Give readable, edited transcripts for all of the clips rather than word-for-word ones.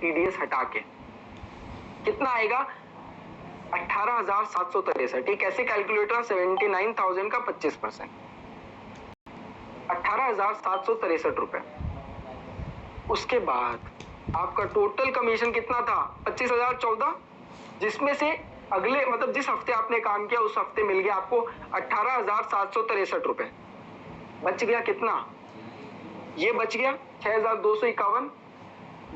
TDS हटा के कितना आएगा 18,763। ये कैसे कैलकुलेट हुआ? 79,000 का 25%, 18,763 रुपए। उसके बाद आपका टोटल कमीशन कितना था? 25,014, जिसमें से अगले मतलब जिस हफ्ते आपने काम किया उस हफ्ते मिल गया आपको 18,763 रुपए। बच गया कितना? ये बच गया 6,251।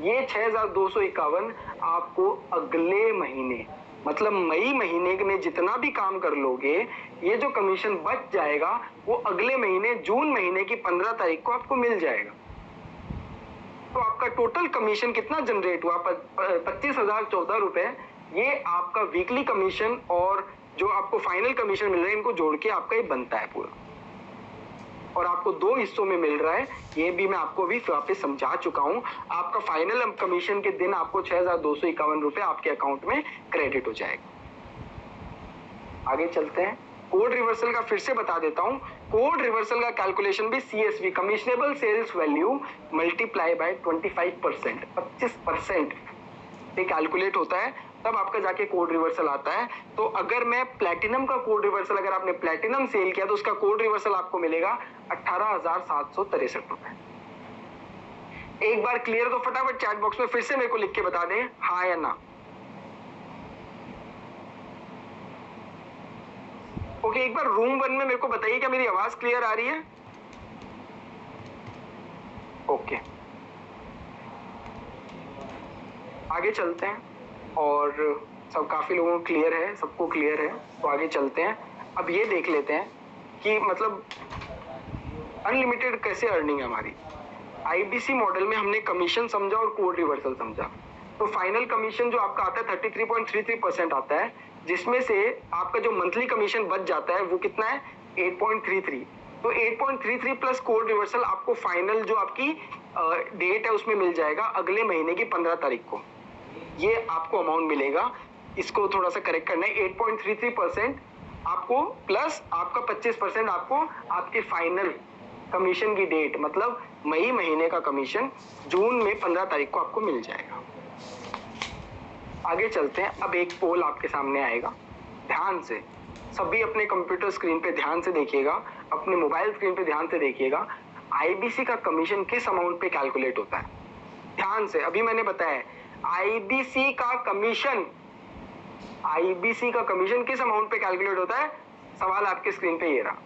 ये 6,251 आपको अगले महीने मतलब मई महीने में जितना भी काम कर लोगे, ये जो कमीशन बच जाएगा वो अगले महीने जून महीने की 15 तारीख को आपको मिल जाएगा। तो आपका टोटल कमीशन कितना जनरेट हुआ? 25,014 रुपए। ये आपका वीकली कमीशन और जो आपको फाइनल कमीशन मिल रहा है, इनको जोड़ के आपका ये बनता है पूरा, और आपको 2 हिस्सों में मिल रहा है। ये भी मैं आपको अभी वापस समझा चुका हूं। आपका फाइनल कमीशन के दिन आपको 6,251 रुपए आपके अकाउंट में क्रेडिट हो जाएगा। आगे चलते हैं। कोड रिवर्सल का फिर से बता देता हूं। कोड रिवर्सल का कैलकुलेशन भी CSV, commissionable sales value multiply by 25%, 25% पे कैलकुलेट होता है, तब आपका जाके कोड रिवर्सल आता है। तो अगर मैं प्लैटिनम का कोड रिवर्सल, अगर आपने प्लैटिनम सेल किया तो उसका कोड रिवर्सल आपको मिलेगा 18,763 रुपए। एक बार क्लियर तो फटाफट चैट बॉक्स में फिर से मेरे को लिख के बता दें, हाँ या ना। ओके, एक बार रूम 1 में मेरे को बताइए क्या मेरी आवाज क्लियर आ रही है? ओके, आगे चलते हैं। और सब काफी लोगों को क्लियर है, सबको क्लियर है, तो आगे चलते हैं। अब ये देख लेते हैं कि मतलब अनलिमिटेड कैसे अर्निंग है हमारी। आईबीसी मॉडल में हमने कमीशन समझा और कोड रिवर्सल समझा। तो फाइनल कमीशन जो आपका आता है 33.33% आता है, जिसमें से आपका जो मंथली कमीशन बच जाता है वो कितना है? 8.33। तो 8.33 प्लस कोड रिवर्सल आपको फाइनल जो आपकी डेट है उसमें मिल जाएगा अगले महीने की 15 तारीख को। ये आपको अमाउंट मिलेगा। इसको थोड़ा सा करेक्ट करना है। 8.33% आपको प्लस आपका 25% आपको आपके फाइनल कमीशन की डेट मतलब मई महीने का कमीशन जून में 15 तारीख को आपको मिल जाएगा। आगे चलते हैं। अब एक पोल आपके सामने आएगा, ध्यान से सभी अपने कंप्यूटर स्क्रीन पे ध्यान से देखिएगा, अपने मोबाइल स्क्रीन पे ध्यान से देखिएगा। आईबीसी का कमीशन किस अमाउंट पे कैलकुलेट होता है? ध्यान से, अभी मैंने बताया आईबीसी का कमीशन किस अमाउंट पे कैलकुलेट होता है? सवाल आपके स्क्रीन पे ये रहा।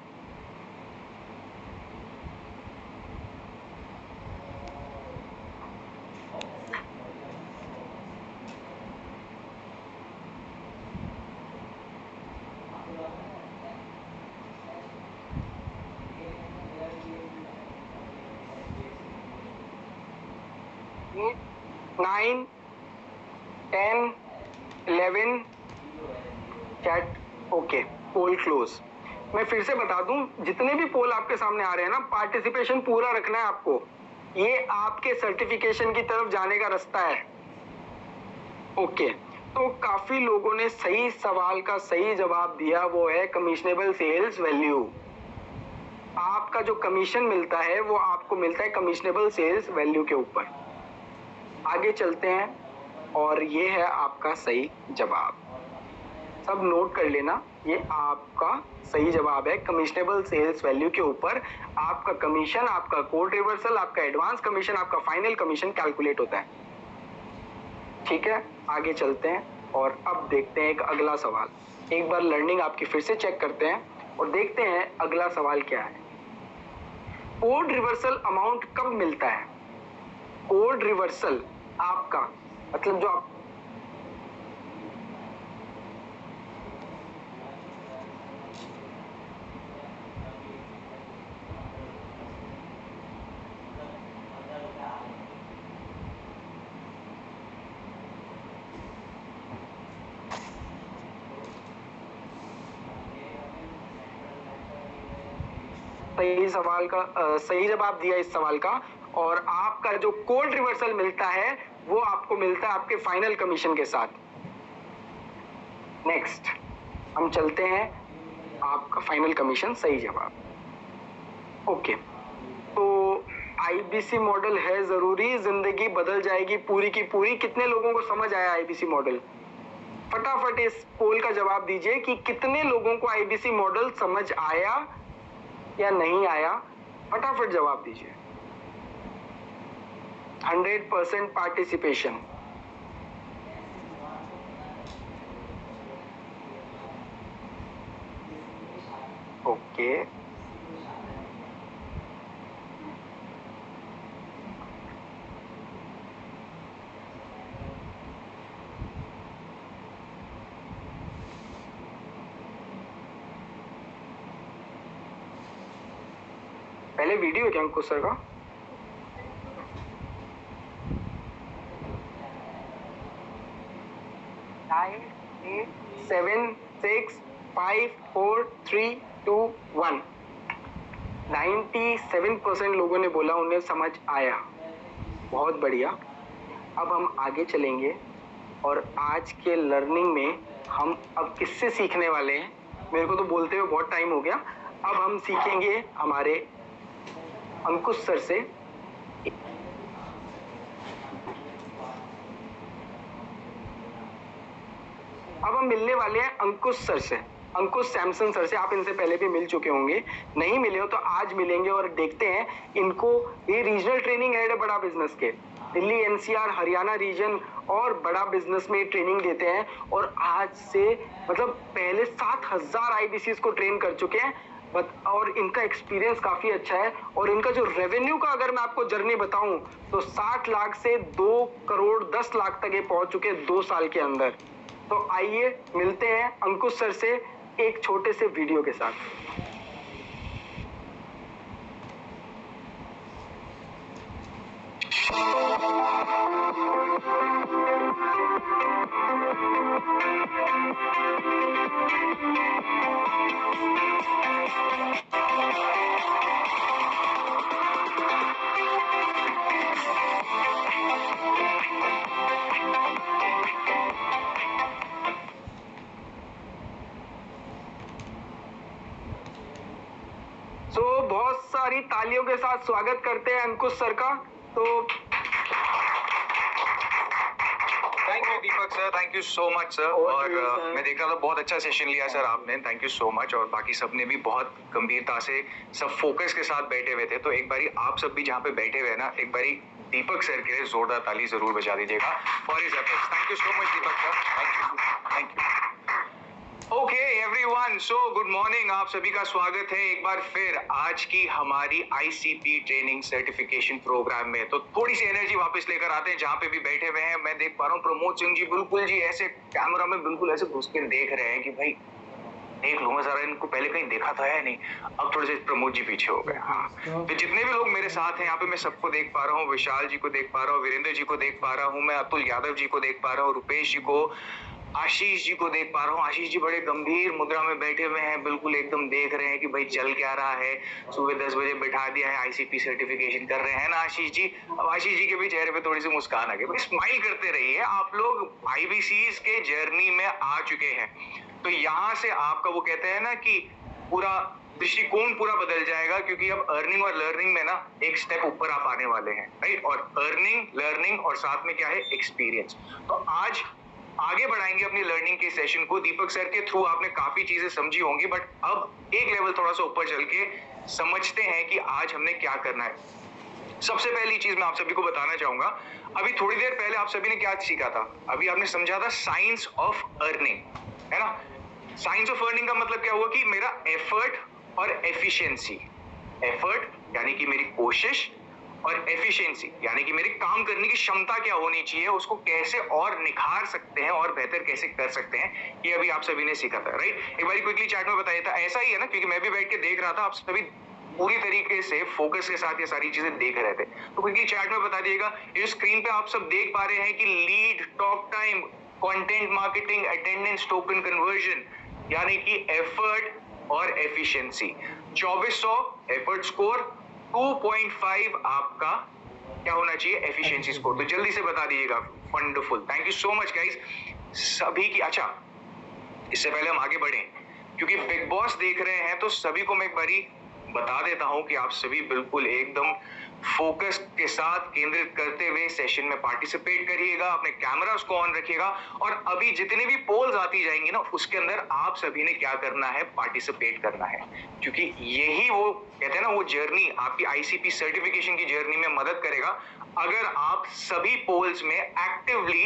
नाइन 10 11 चैट ओके, पोल क्लोज। मैं फिर से बता दूं, जितने भी पोल आपके सामने आ रहे हैं ना, पार्टिसिपेशन पूरा रखना है आपको। ये आपके सर्टिफिकेशन की तरफ जाने का रास्ता है। ओके, तो काफी लोगों ने सही सवाल का सही जवाब दिया, वो है कमिशनेबल सेल्स वैल्यू। आपका जो कमीशन मिलता है वो आपको मिलता है कमिशनेबल सेल्स वैल्यू के ऊपर। आगे चलते हैं और ये है आपका सही जवाब। सब नोट कर लेना, ये आपका सही जवाब है। कमिशनेबल सेल्स वैल्यू के ऊपर आपका कमीशन, आपका कोड रिवर्सल, आपका एडवांस कमीशन, आपका फाइनल कमीशन कैलकुलेट होता है। ठीक है, आगे चलते हैं और अब देखते हैं एक अगला सवाल। एक बार लर्निंग आपकी फिर से चेक करते हैं और देखते हैं अगला सवाल क्या है। कोड रिवर्सल अमाउंट कब मिलता है? कोड रिवर्सल आपका मतलब जो आप सही सवाल का सही जवाब दिया इस सवाल का, और आपका जो कोड रिवर्सल मिलता है वो आपको मिलता है आपके फाइनल कमीशन के साथ। नेक्स्ट हम चलते हैं, आपका फाइनल कमीशन सही जवाब। ओके, तो आईबीसी मॉडल है जरूरी, जिंदगी बदल जाएगी पूरी की पूरी। कितने लोगों को समझ आया आईबीसी मॉडल? फटाफट इस पोल का जवाब दीजिए कि कितने लोगों को आईबीसी मॉडल समझ आया या नहीं आया। फटाफट जवाब दीजिए। 100% पार्टिसिपेशन। ओके, पहले वीडियो है क्या अंकुश सर का? नाइन 8 7 6 5 4 3 2 1। 97% लोगों ने बोला उन्हें समझ आया। बहुत बढ़िया। अब हम आगे चलेंगे और आज के लर्निंग में हम अब किससे सीखने वाले हैं? मेरे को तो बोलते हुए बहुत टाइम हो गया। अब हम सीखेंगे हमारे अंकुश सर से। अब हम मिलने वाले हैं अंकुश सर से, अंकुश सैमसन सर से। आप इनसे पहले भी मिल चुके होंगे, नहीं मिले हो तो आज मिलेंगे और देखते हैं इनको। ये रीजनल ट्रेनिंग हेड है बड़ा बिजनेस के, दिल्ली एनसीआर हरियाणा रीजन और बड़ा बिजनेस में ट्रेनिंग देते हैं। और आज से मतलब पहले 7000 आईबीसी को ट्रेन कर चुके हैं और इनका एक्सपीरियंस काफी अच्छा है। और इनका जो रेवेन्यू का अगर मैं आपको जर्नी बताऊं तो 60 लाख से 2 करोड़ 10 लाख तक ये पहुंच चुके हैं 2 साल के अंदर। तो आइए मिलते हैं अंकुश सर से एक छोटे से वीडियो के साथ। बहुत सारी तालियों के साथ स्वागत करते हैं अंकुश सर का। तो thank you Deepak sir, thank you so much sir. और मैं देख रहा था बहुत अच्छा सेशन लिया सर आपने, थैंक यू सो मच। और बाकी सब ने भी बहुत गंभीरता से सब फोकस के साथ बैठे हुए थे। तो एक बारी आप सब भी जहाँ पे बैठे हुए हैं ना, एक बारी दीपक सर के लिए जोरदार ताली जरूर बजा दीजिएगा for his efforts. Thank you so much Deepak sir, thank you. Okay everyone, so good morning, आप सभी का स्वागत है एक बार फिर आज की हमारी आईसीपी ट्रेनिंग सर्टिफिकेशन प्रोग्राम में। तो थोड़ी सी एनर्जी वापस लेकर आते हैं जहाँ पे भी बैठे हुए हैं। मैं देख पा रहा हूँ प्रमोद सिंह जी बिल्कुल जी ऐसे कैमरा में बिल्कुल ऐसे घुस के देख रहे हैं कि भाई देख लूंगा जरा, इनको पहले कहीं देखा तो है नहीं। अब थोड़े से प्रमोद जी पीछे हो गए। हाँ, तो जितने भी लोग मेरे साथ हैं यहाँ पे मैं सबको देख पा रहा हूँ। विशाल जी को देख पा रहा हूँ, वीरेंद्र जी को देख पा रहा हूँ, मैं अतुल यादव जी को देख पा रहा हूँ, रुपेश जी को, आशीष जी को देख पा रहा हूँ। आशीष जी बड़े गंभीर मुद्रा में बैठे हुए हैं, बिल्कुल एकदम देख रहे हैं कि भाई चल क्या रहा है। सुबह 10 बजे बैठा दिया है, आईसीपी सर्टिफिकेशन कर रहे हैं ना आशीष जी। अब आशीष जी के भी चेहरे पे थोड़ी सी मुस्कान आ गई। भाई स्माइल करते रहिए, आप लोग आईबीसीज के जर्नी में आ चुके हैं। तो यहाँ से आपका वो कहते हैं ना कि पूरा दृष्टिकोण पूरा बदल जाएगा, क्योंकि अब अर्निंग और लर्निंग में ना एक स्टेप ऊपर आप आने वाले हैं, राइट। और अर्निंग, लर्निंग और साथ में क्या है, एक्सपीरियंस। तो आज आगे बढ़ाएंगे अपनी लर्निंग के सेशन को। दीपक सर के थ्रू आपने काफी चीजें समझी होंगी, बट अब एक लेवल थोड़ा सा ऊपर चल के समझते हैं कि आज हमने क्या करना है। सबसे पहली चीज मैं आप सभी को बताना चाहूंगा, अभी थोड़ी देर पहले आप सभी ने क्या सीखा था? अभी आपने समझा था साइंस ऑफ अर्निंग, है ना। साइंस ऑफ अर्निंग का मतलब क्या हुआ कि मेरा एफर्ट और एफिशिएंसी। एफर्ट यानी कि मेरी कोशिश और एफिशिएंसी यानी कि मेरी काम करने की क्षमता क्या होनी चाहिए, उसको कैसे और निखार सकते हैं और बेहतर कैसे कर सकते हैं, ये अभी आप सभी ने सीखा था, राइट। एक बार क्विकली चैट में बताया था, ऐसा ही है ना, क्योंकि मैं भी बैठ के देख रहा था, आप सभी पूरी तरीके से फोकस के साथ ये सारी चीजें देख रहे थे। तो क्विकली चैट में बता दिएगा। ये स्क्रीन पे आप सब देख पा रहे हैं कि lead, talk time, content marketing, attendance, token conversion, यानी कि एफर्ट और एफिशिएंसी। 2400 एफर्ट स्कोर, 2.5 आपका क्या होना चाहिए, एफिशिएंसी स्कोर। तो जल्दी से बता दीजिएगा। Wonderful, thank you so much guys सभी की। अच्छा, इससे पहले हम आगे बढ़े, क्योंकि बिग बॉस देख रहे हैं, तो सभी को मैं एक बारी बता देता हूं कि आप सभी बिल्कुल एकदम फोकस के साथ केंद्रित करते हुए सेशन में पार्टिसिपेट करिएगा, अपने कैमरास को ऑन रखिएगा और अभी जितने भी पोल्स आती जाएंगी ना उसके अंदर आप सभी ने क्या करना है, पार्टिसिपेट करना है, क्योंकि यही वो कहते हैं ना वो जर्नी आपकी आईसीपी सर्टिफिकेशन की जर्नी में मदद करेगा अगर आप सभी पोल्स में एक्टिवली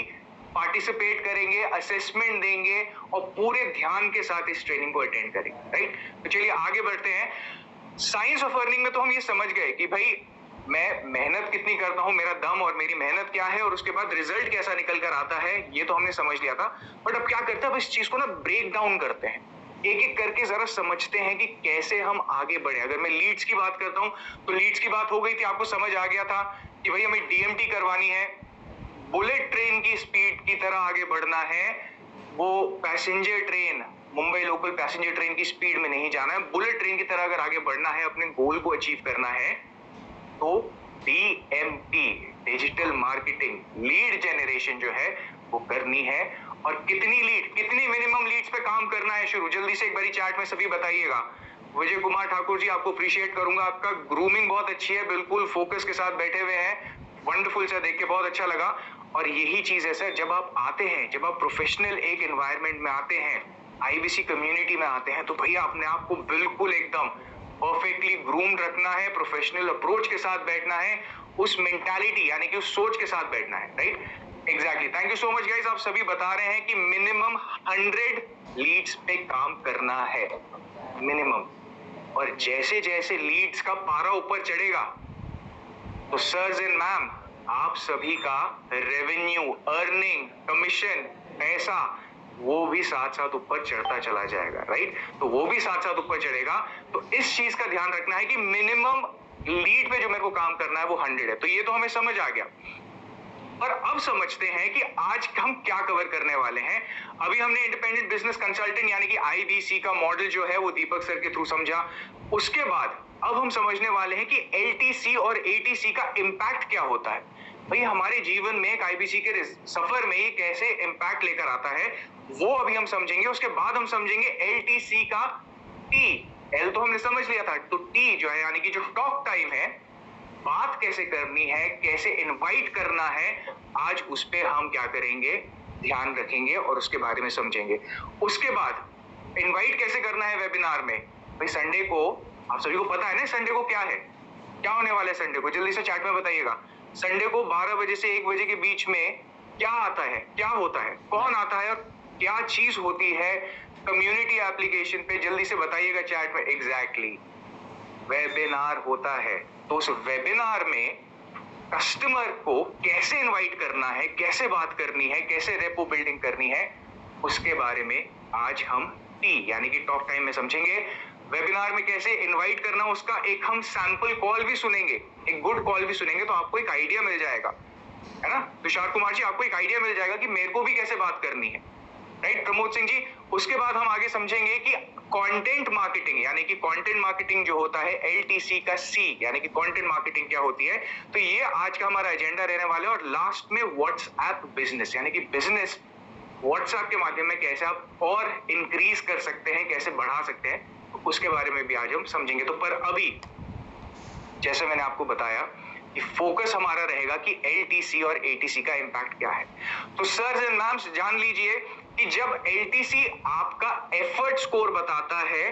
पार्टिसिपेट करेंगे, असेसमेंट देंगे और पूरे ध्यान के साथ इस ट्रेनिंग को अटेंड करेंगे, राइट। तो चलिए आगे बढ़ते हैं। साइंस ऑफ अर्निंग में तो हम ये समझ गए कि भाई मैं मेहनत कितनी करता हूं, मेरा दम और मेरी मेहनत क्या है और उसके बाद रिजल्ट कैसा निकल कर आता है, ये तो हमने समझ लिया था। बट अब क्या करते हैं, अब इस चीज को ना ब्रेक डाउन करते हैं, एक एक करके जरा समझते हैं कि कैसे हम आगे बढ़े। अगर मैं लीड्स की बात करता हूं तो लीड्स की बात हो गई थी, आपको समझ आ गया था कि भाई हमें डीएमटी करवानी है, बुलेट ट्रेन की स्पीड की तरह आगे बढ़ना है, वो passenger train, Mumbai local passenger train की स्पीड में नहीं जाना है, बुलेट ट्रेन की तरह अगर आगे बढ़ना है, अपने गोल को अचीव करना है तो DMT digital marketing lead generation जो है वो करनी है। और कितनी लीड, कितनी मिनिमम लीड्स पे काम करना है शुरू, जल्दी से एक बारी चैट में सभी बताइएगा। विजय कुमार ठाकुर जी, आपको अप्रिशिएट करूंगा, आपका ग्रूमिंग बहुत अच्छी है, बिल्कुल फोकस के साथ बैठे हुए हैं, वंडरफुल सा, देख के बहुत अच्छा लगा। और यही चीज है सर, जब आप आते हैं, जब आप प्रोफेशनल एक एनवायरनमेंट में आते हैं, आईबीसी कम्युनिटी में आते हैं, तो भैया अपने आप को बिल्कुल एकदम परफेक्टली ग्रूम्ड रखना है, प्रोफेशनल अप्रोच के साथ बैठना है, उस मेंटालिटी यानी कि उस सोच के साथ बैठना है, right. Exactly, thank you so much guys. आप सभी बता रहे हैं कि मिनिमम 100 लीड्स पे काम करना है, मिनिमम। और जैसे जैसे लीड्स का पारा ऊपर चढ़ेगा तो सर्स एंड मैम आप सभी का रेवेन्यू, अर्निंग, कमीशन, पैसा वो भी साथ साथ ऊपर चढ़ता चला जाएगा, राइट। तो वो भी साथ साथ ऊपर चढ़ेगा। तो इस चीज का ध्यान रखना है कि मिनिमम लीड पे जो मेरे को काम करना है वो 100 है। तो ये तो हमें समझ आ गया। और अब समझते हैं कि आज हम क्या कवर करने वाले हैं। अभी हमने इंडिपेंडेंट बिजनेस कंसल्टेंट यानी कि आईबीसी का मॉडल जो है वो दीपक सर के थ्रू समझा। उसके बाद अब हम समझने वाले हैं कि एलटीसी और एटीसी का इम्पैक्ट क्या होता है। भाई हमारे जीवन में एक आईबीसी के सफर में ये कैसे इम्पैक्ट लेकर आता है वो अभी हम समझेंगे। उसके बाद हम समझेंगे एलटीसी का टी, एल तो हमने समझ लिया था, तो टी जो है यानी कि जो टॉक टाइम है, बात कैसे करनी है, कैसे इनवाइट करना है, आज उस पे हम क्या करेंगे, ध्यान रखेंगे और उसके बारे में समझेंगे। उसके बाद इनवाइट कैसे करना है वेबिनार में। भाई संडे को आप सभी को पता है ना, संडे को क्या है, क्या होने वाला है संडे को, जल्दी से चैट में बताइएगा। संडे को 12 बजे से 1 बजे के बीच में क्या आता है, क्या होता है, कौन आता है और क्या चीज होती है कम्युनिटी एप्लीकेशन पे, जल्दी से बताइएगा चैट में। एग्जैक्टली, वेबिनार होता है। तो उस वेबिनार में कस्टमर को कैसे इनवाइट करना है, कैसे बात करनी है, कैसे रेपो बिल्डिंग करनी है, उसके बारे में आज हम टी यानी कि टॉक टाइम में समझेंगे। वेबिनार में कैसे इनवाइट करना, उसका एक हम सैंपल कॉल भी सुनेंगे, एक गुड कॉल भी सुनेंगे, तो आपको एक आइडिया मिल जाएगा, है ना तुषार कुमार जी, आपको एक आइडिया मिल जाएगा कि मेरे को भी कैसे बात करनी है, राइट प्रमोद सिंह जी। उसके बाद हम आगे समझेंगे कि कंटेंट मार्केटिंग यानी कि कंटेंट मार्केटिंग जो होता है एलटीसी का सी यानी कि कंटेंट मार्केटिंग क्या होती है। तो ये आज का हमारा एजेंडा रहने वाला है। और लास्ट में व्हाट्सएप बिजनेस यानी कि बिजनेस व्हाट्सएप के माध्यम में कैसे आप और इंक्रीज कर सकते हैं, कैसे बढ़ा सकते हैं, उसके बारे में भी आज हम समझेंगे। तो पर अभी जैसे मैंने आपको बताया कि फोकस हमारा रहेगा कि एलटीसी और एटीसी का इंपैक्ट क्या है। तो सर्स एंड मैम्स जान लीजिए कि जब एलटीसी आपका एफर्ट स्कोर बताता है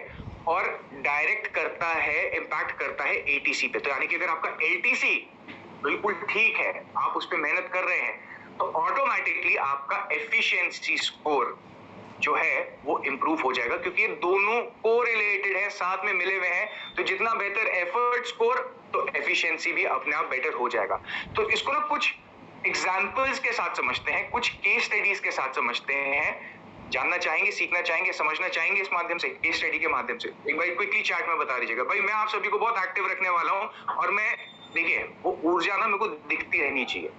और डायरेक्ट करता है, इंपैक्ट करता है एटीसी पे, तो यानी कि अगर आपका एलटीसी बिल्कुल ठीक है, आप उस पर मेहनत कर रहे हैं, तो ऑटोमेटिकली आपका एफिशिएंसी स्कोर जो है वो इंप्रूव हो जाएगा, क्योंकि ये दोनों कोरिलेटेड है, साथ में मिले हुए हैं। तो जितना बेहतर एफर्ट स्कोर तो एफिशिएंसी भी अपने आप बेटर हो जाएगा। तो इसको ना कुछ एग्जांपल्स के साथ समझते हैं, कुछ केस स्टडीज के साथ समझते हैं। जानना चाहेंगे, सीखना चाहेंगे, समझना चाहेंगे इस माध्यम से, केस स्टडी के माध्यम से। एक बार क्विकली चैट में बता दीजिएगा। भाई मैं आप सभी को बहुत एक्टिव रखने वाला हूं और मैं देखिए वो ऊर्जा ना मेरे को दिखती रहनी चाहिए।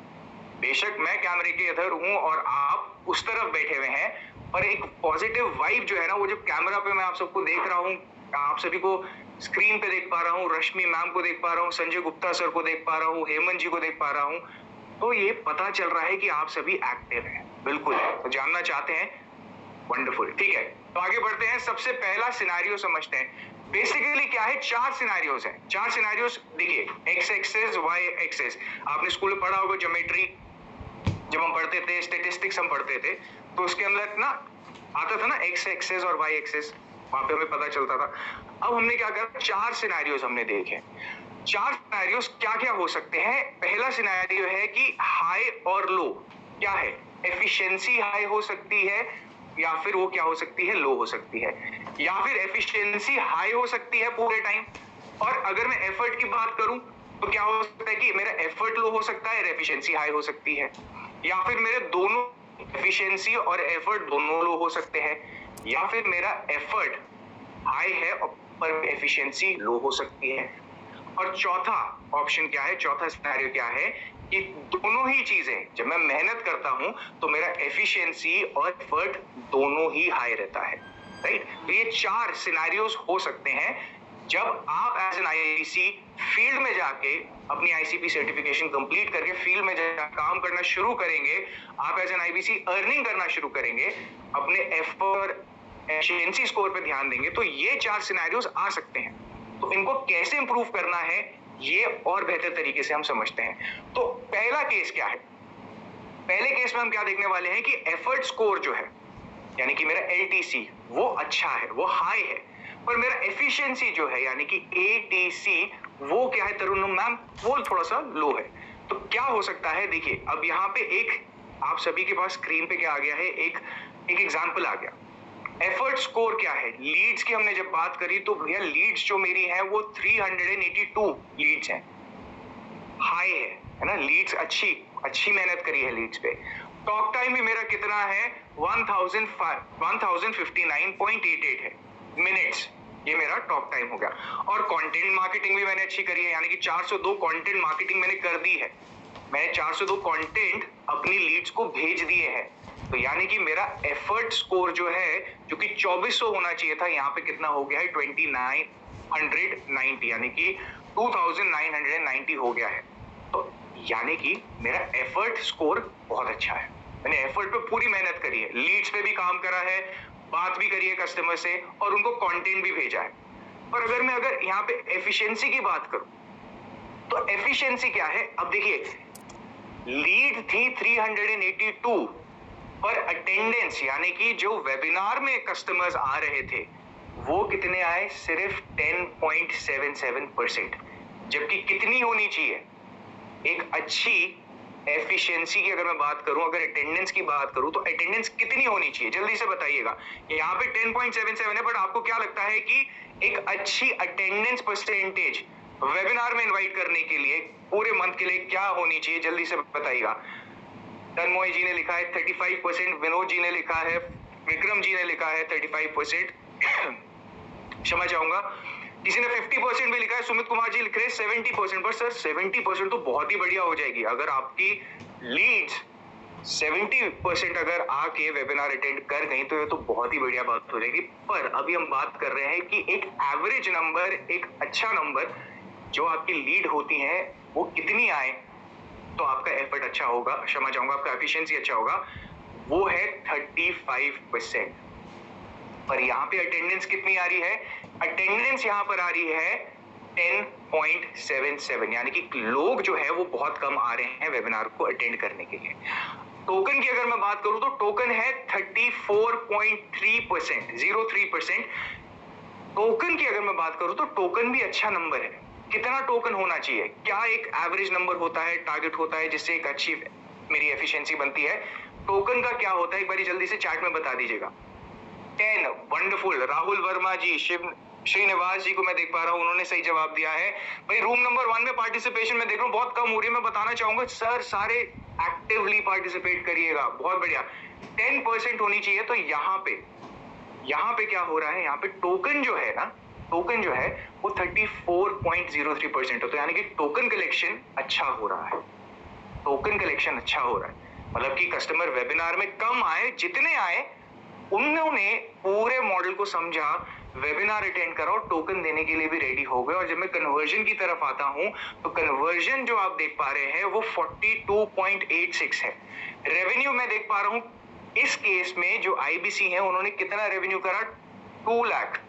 बेशक मैं कैमरे के इधर हूं और आप उस तरफ बैठे हुए हैं, पर एक पॉजिटिव वाइब जो है ना, वो जो कैमरा पे मैं आप सबको देख रहा हूं, आप सभी को स्क्रीन पे देख पा रहा हूं, रश्मि मैम को देख पा रहा हूं, संजय गुप्ता सर को देख पा रहा हूं, हेमंत जी को देख पा रहा हूं, तो ये पता चल रहा है कि आप सभी एक्टिव हैं। बिल्कुल, तो जानना चाहते हैं, वंडरफुल, ठीक है। तो आगे बढ़ते हैं, सबसे पहला सिनेरियो समझते हैं। बेसिकली क्या है, 4 सिनेरियोज हैं। 4 सिनेरियोज देखिए, x एक्सिस, y एक्सिस। आपने स्कूल में पढ़ा होगा ज्योमेट्री, जब हम पढ़ते थे, स्टैटिस्टिक्स हम पढ़ते थे, तो उसके अंदर ना आता था ना x एक्सिस और y एक्सिस, वहां पे हमें पता चलता था। अब हमने क्या करा, 4 सिनेरियोज हमने देखे। 4 सिनेरियोज क्या क्या हो सकते हैं। पहला सिनेरियो है कि हाई और लो क्या है, एफिशिएंसी हाई हो सकती है, या फिर वो क्या हो सकती है, लो हो सकती है, या फिर एफिशिएंसी हाई हो सकती है पूरे टाइम। और अगर मैं एफर्ट की बात करूं तो क्या हो सकता है कि मेरा एफर्ट लो हो सकता है और एफिशिएंसी हाई हो सकती है, या फिर मेरे दोनों एफिशिएंसी और एफर्ट दोनों लो हो सकते हैं, या फिर मेरा एफर्ट हाई है पर एफिशिएंसी लो हो सकती है। और चौथा ऑप्शन क्या है, चौथा सिनेरियो क्या है कि दोनों ही चीजें, जब मैं मेहनत करता हूं तो मेरा एफिशिएंसी और एफर्ट दोनों ही हाई रहता है, राइट। तो ये 4 सिनेरियोज हो सकते हैं जब आप एज एन आईआईसी फील्ड में जाके अपनी आईसीपी सर्टिफिकेशन कंप्लीट करके फील्ड में जाकर काम करना शुरू करेंगे, आप एज एन आईबीसी अर्निंग करना शुरू करेंगे, अपने एफर्ट एफिशिएंसी स्कोर पे ध्यान देंगे, तो ये 4 सिनेरियोज आ सकते हैं। तो इनको कैसे इंप्रूव करना है ये और बेहतर तरीके से हम समझते हैं। तो पहला केस क्या है, पहले केस में हम क्या देखने वाले हैं कि एफर्ट स्कोर जो है, यानी कि मेरा एलटीसी वो अच्छा है, वो हाई है, पर मेरा एफिशिएंसी जो है यानी कि एटीसी वो क्या है तरुण मैम, वो थोड़ा सा लो है। तो क्या हो सकता है, देखिए अब यहाँ पे एक आप सभी के पास स्क्रीन पे क्या आ गया है, एक एग्जांपल आ गया। एफर्ट स्कोर क्या है, लीड्स की हमने जब बात करी तो भैया लीड्स जो मेरी है वो 382 लीड्स हैं, हाई है ना, लीड्स अच्छी मेहनत करी है लीड्स पे। टॉक टाइम भी मेरा कितना है, 1059.88 है मिनट्स, ये मेरा टॉक टाइम हो गया। और कंटेंट मार्केटिंग भी मैंने अच्छी करी है, यानी कि 402 कंटेंट मार्केटिंग मैंने कर दी है, मैंने 402 कंटेंट अपनी लीड्स को भेज दिए हैं। तो यानी कि मेरा एफर्ट स्कोर जो है, जो कि 2400 होना चाहिए था, यहाँ पे कितना हो गया है 2990, यानी कि 2990 हो गया है। तो यानी कि मेरा एफर्ट स्कोर बहुत अच्छा है, मैंने एफर्ट पे पूरी मेहनत करी है, लीड्स पे भी काम करा है, बात भी करी है कस्टमर से और उनको कंटेंट भी भेजा है। पर अगर यहाँ पे एफिशिएंसी की बात करूं तो एफिशिएंसी क्या है, अब देखिए लीड थी 382, पर अटेंडेंस यानी कि जो वेबिनार में कस्टमर्स आ रहे थे वो कितने आए, सिर्फ 10.77%, जबकि कितनी होनी चाहिए, एक अच्छी एफिशिएंसी की अगर मैं बात करूं, अगर अटेंडेंस की बात करूं तो अटेंडेंस कितनी होनी चाहिए, जल्दी से बताइएगा। यहाँ पे 10.77 है, बट आपको क्या लगता है कि एक अच्छी अटेंडेंस परसेंटेज वेबिनार में इनवाइट करने के लिए पूरे मंथ के लिए क्या होनी चाहिए, जल्दी से बताइएगा। तन्मय जी ने लिखा है 35%, विनोद जी ने लिखा है, विक्रम जी ने लिखा है 35%, क्षमा चाहूंगा, किसी ने 50% भी लिखा है, सुमित कुमार जी लिख रहे हैं 70%। पर सर 70% तो बहुत ही बढ़िया हो जाएगी, अगर आपकी लीड्स 70% अगर आके वेबिनार अटेंड कर गई तो ये तो बहुत ही बढ़िया बात हो जाएगी। पर अभी हम बात कर रहे हैं कि एक एवरेज नंबर, एक अच्छा नंबर जो आपकी लीड होती है वो कितनी आए तो आपका एफर्ट अच्छा होगा, क्षमा चाहूंगा आपका एफिशिएंसी अच्छा होगा, वो है 35%। पर यहाँ पे अटेंडेंस कितनी आ रही है, अटेंडेंस यहाँ पर आ रही है 10.77, यानी कि लोग जो है वो बहुत कम आ रहे हैं वेबिनार को अटेंड करने के लिए। टोकन की अगर मैं बात करूं तो टोकन है 34.3%, 03%। टोकन की अगर मैं बात करूं तो टोकन भी अच्छा नंबर है। कितना टोकन होना चाहिए, क्या एक एवरेज नंबर होता है, टारगेट होता है जिससे एक अच्छी मेरी एफिशिएंसी बनती है, टोकन का क्या होता है, एक बार जल्दी से चैट में बता दीजिएगा। 10, वंडरफुल, राहुल वर्मा जी, श्रीनिवास जी को मैं देख पा रहा हूं, उन्होंने सही जवाब दिया है। भाई रूम नंबर 1 में पार्टिसिपेशन में देख रहा हूं बहुत कम हो रही है, मैं बताना चाहूंगा सर सारे एक्टिवली पार्टिसिपेट करिएगा, बहुत बढ़िया। 10% होनी चाहिए। तो यहाँ पे क्या हो रहा है, यहाँ पे टोकन जो है ना, टोकन जो है वो 34.03% है, तो यानी कि टोकन कलेक्शन अच्छा हो रहा है, टोकन कलेक्शन अच्छा हो रहा है, मतलब कि कस्टमर वेबिनार में कम आए, जितने आए उन्होंने पूरे मॉडल को समझा, वेबिनार अटेंड करा और टोकन देने के लिए भी रेडी हो गए। और जब मैं कन्वर्जन की तरफ आता हूं तो कन्वर्जन जो आप देख पा रहे हैं वो 42.86 है। रेवेन्यू मैं देख पा रहा हूं इस केस में जो आईबीसी है उन्होंने कितना रेवेन्यू करा, 2 लाख।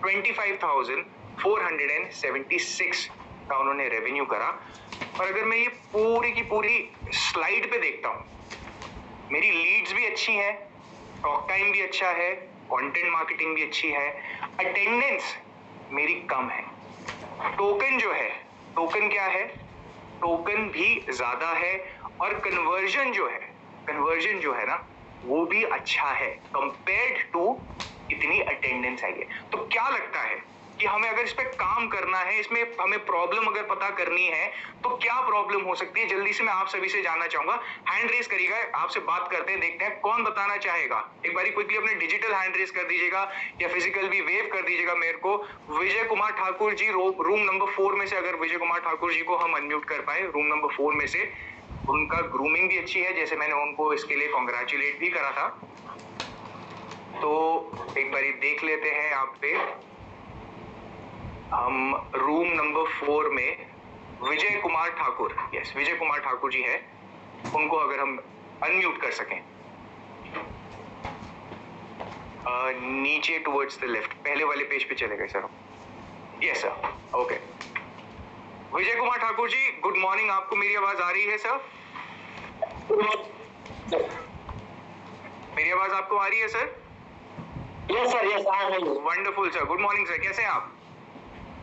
25,476 का उन्होंने रेवेन्यू करा। और अगर मैं ये पूरी की पूरी स्लाइड पे देखता हूँ, मेरी लीड्स भी अच्छी है, टॉक टाइम भी अच्छा है, कंटेंट मार्केटिंग भी अच्छी है, अटेंडेंस मेरी कम है, टोकन जो है, टोकन क्या है, टोकन भी ज्यादा है, और कन्वर्जन जो है ना, वो भी अच्छा है कंपेयर्ड टू इतनी अटेंडेंस आई है। तो क्या लगता है कि हमें अगर इस पे काम करना है, इसमें हमें प्रॉब्लम अगर पता करनी है तो क्या प्रॉब्लम हो सकती है? जल्दी से मैं आप सभी से जानना चाहूंगा। हैंड रेज करिएगा, आपसे बात करते हैं, देखते हैं कौन बताना चाहेगा। एक बारी क्विकली अपने डिजिटल हैंड रेज कर दीजिएगा या फिजिकल भी वेव कर दीजिएगा मेरे को। विजय कुमार ठाकुर जी, रूम नंबर 4 में से अगर विजय कुमार ठाकुर जी को हम अनम्यूट कर पाए, रूम नंबर 4 में से। उनका ग्रूमिंग भी अच्छी है, जैसे मैंने उनको इसके लिए कॉन्ग्रेचुलेट भी करा था। तो एक बारी देख लेते हैं यहाँ पे हम रूम नंबर 4 में विजय कुमार ठाकुर, यस विजय कुमार ठाकुर जी है, उनको अगर हम अनम्यूट कर सकें। नीचे टुवर्ड्स द लेफ्ट, पहले वाले पेज पे चले गए sir. Yes sir, okay. Vijay Kumar Thakur ji, good morning, आपको मेरी आवाज आ रही है सर? मेरी आवाज आपको आ रही है सर? यस सर, यस आ रही है। Wonderful sir, good morning sir, कैसे हैं आप?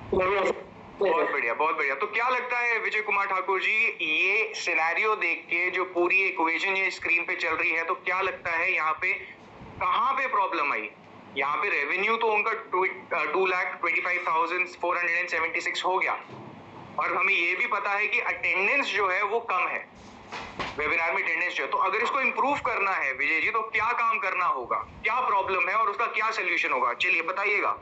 बहुत बढ़िया, बहुत बढ़िया। तो क्या लगता है विजय कुमार ठाकुर जी, ये सिनेरियो देख के जो पूरी इक्वेशन ये स्क्रीन पे चल रही है, तो क्या लगता है यहाँ पे कहाँ पे प्रॉब्लम आई? यहाँ पे रेवेन्यू तो उनका 2,25,476 हो गया, और हमें ये भी पता है कि अटेंडेंस जो है वो कम है, वेबिनार में अटेंडेंस जो है। तो अगर इसको इंप्रूव करना है विजय जी, तो क्या काम करना होगा, क्या प्रॉब्लम है और उसका क्या सोल्यूशन होगा? चलिए बताइएगा।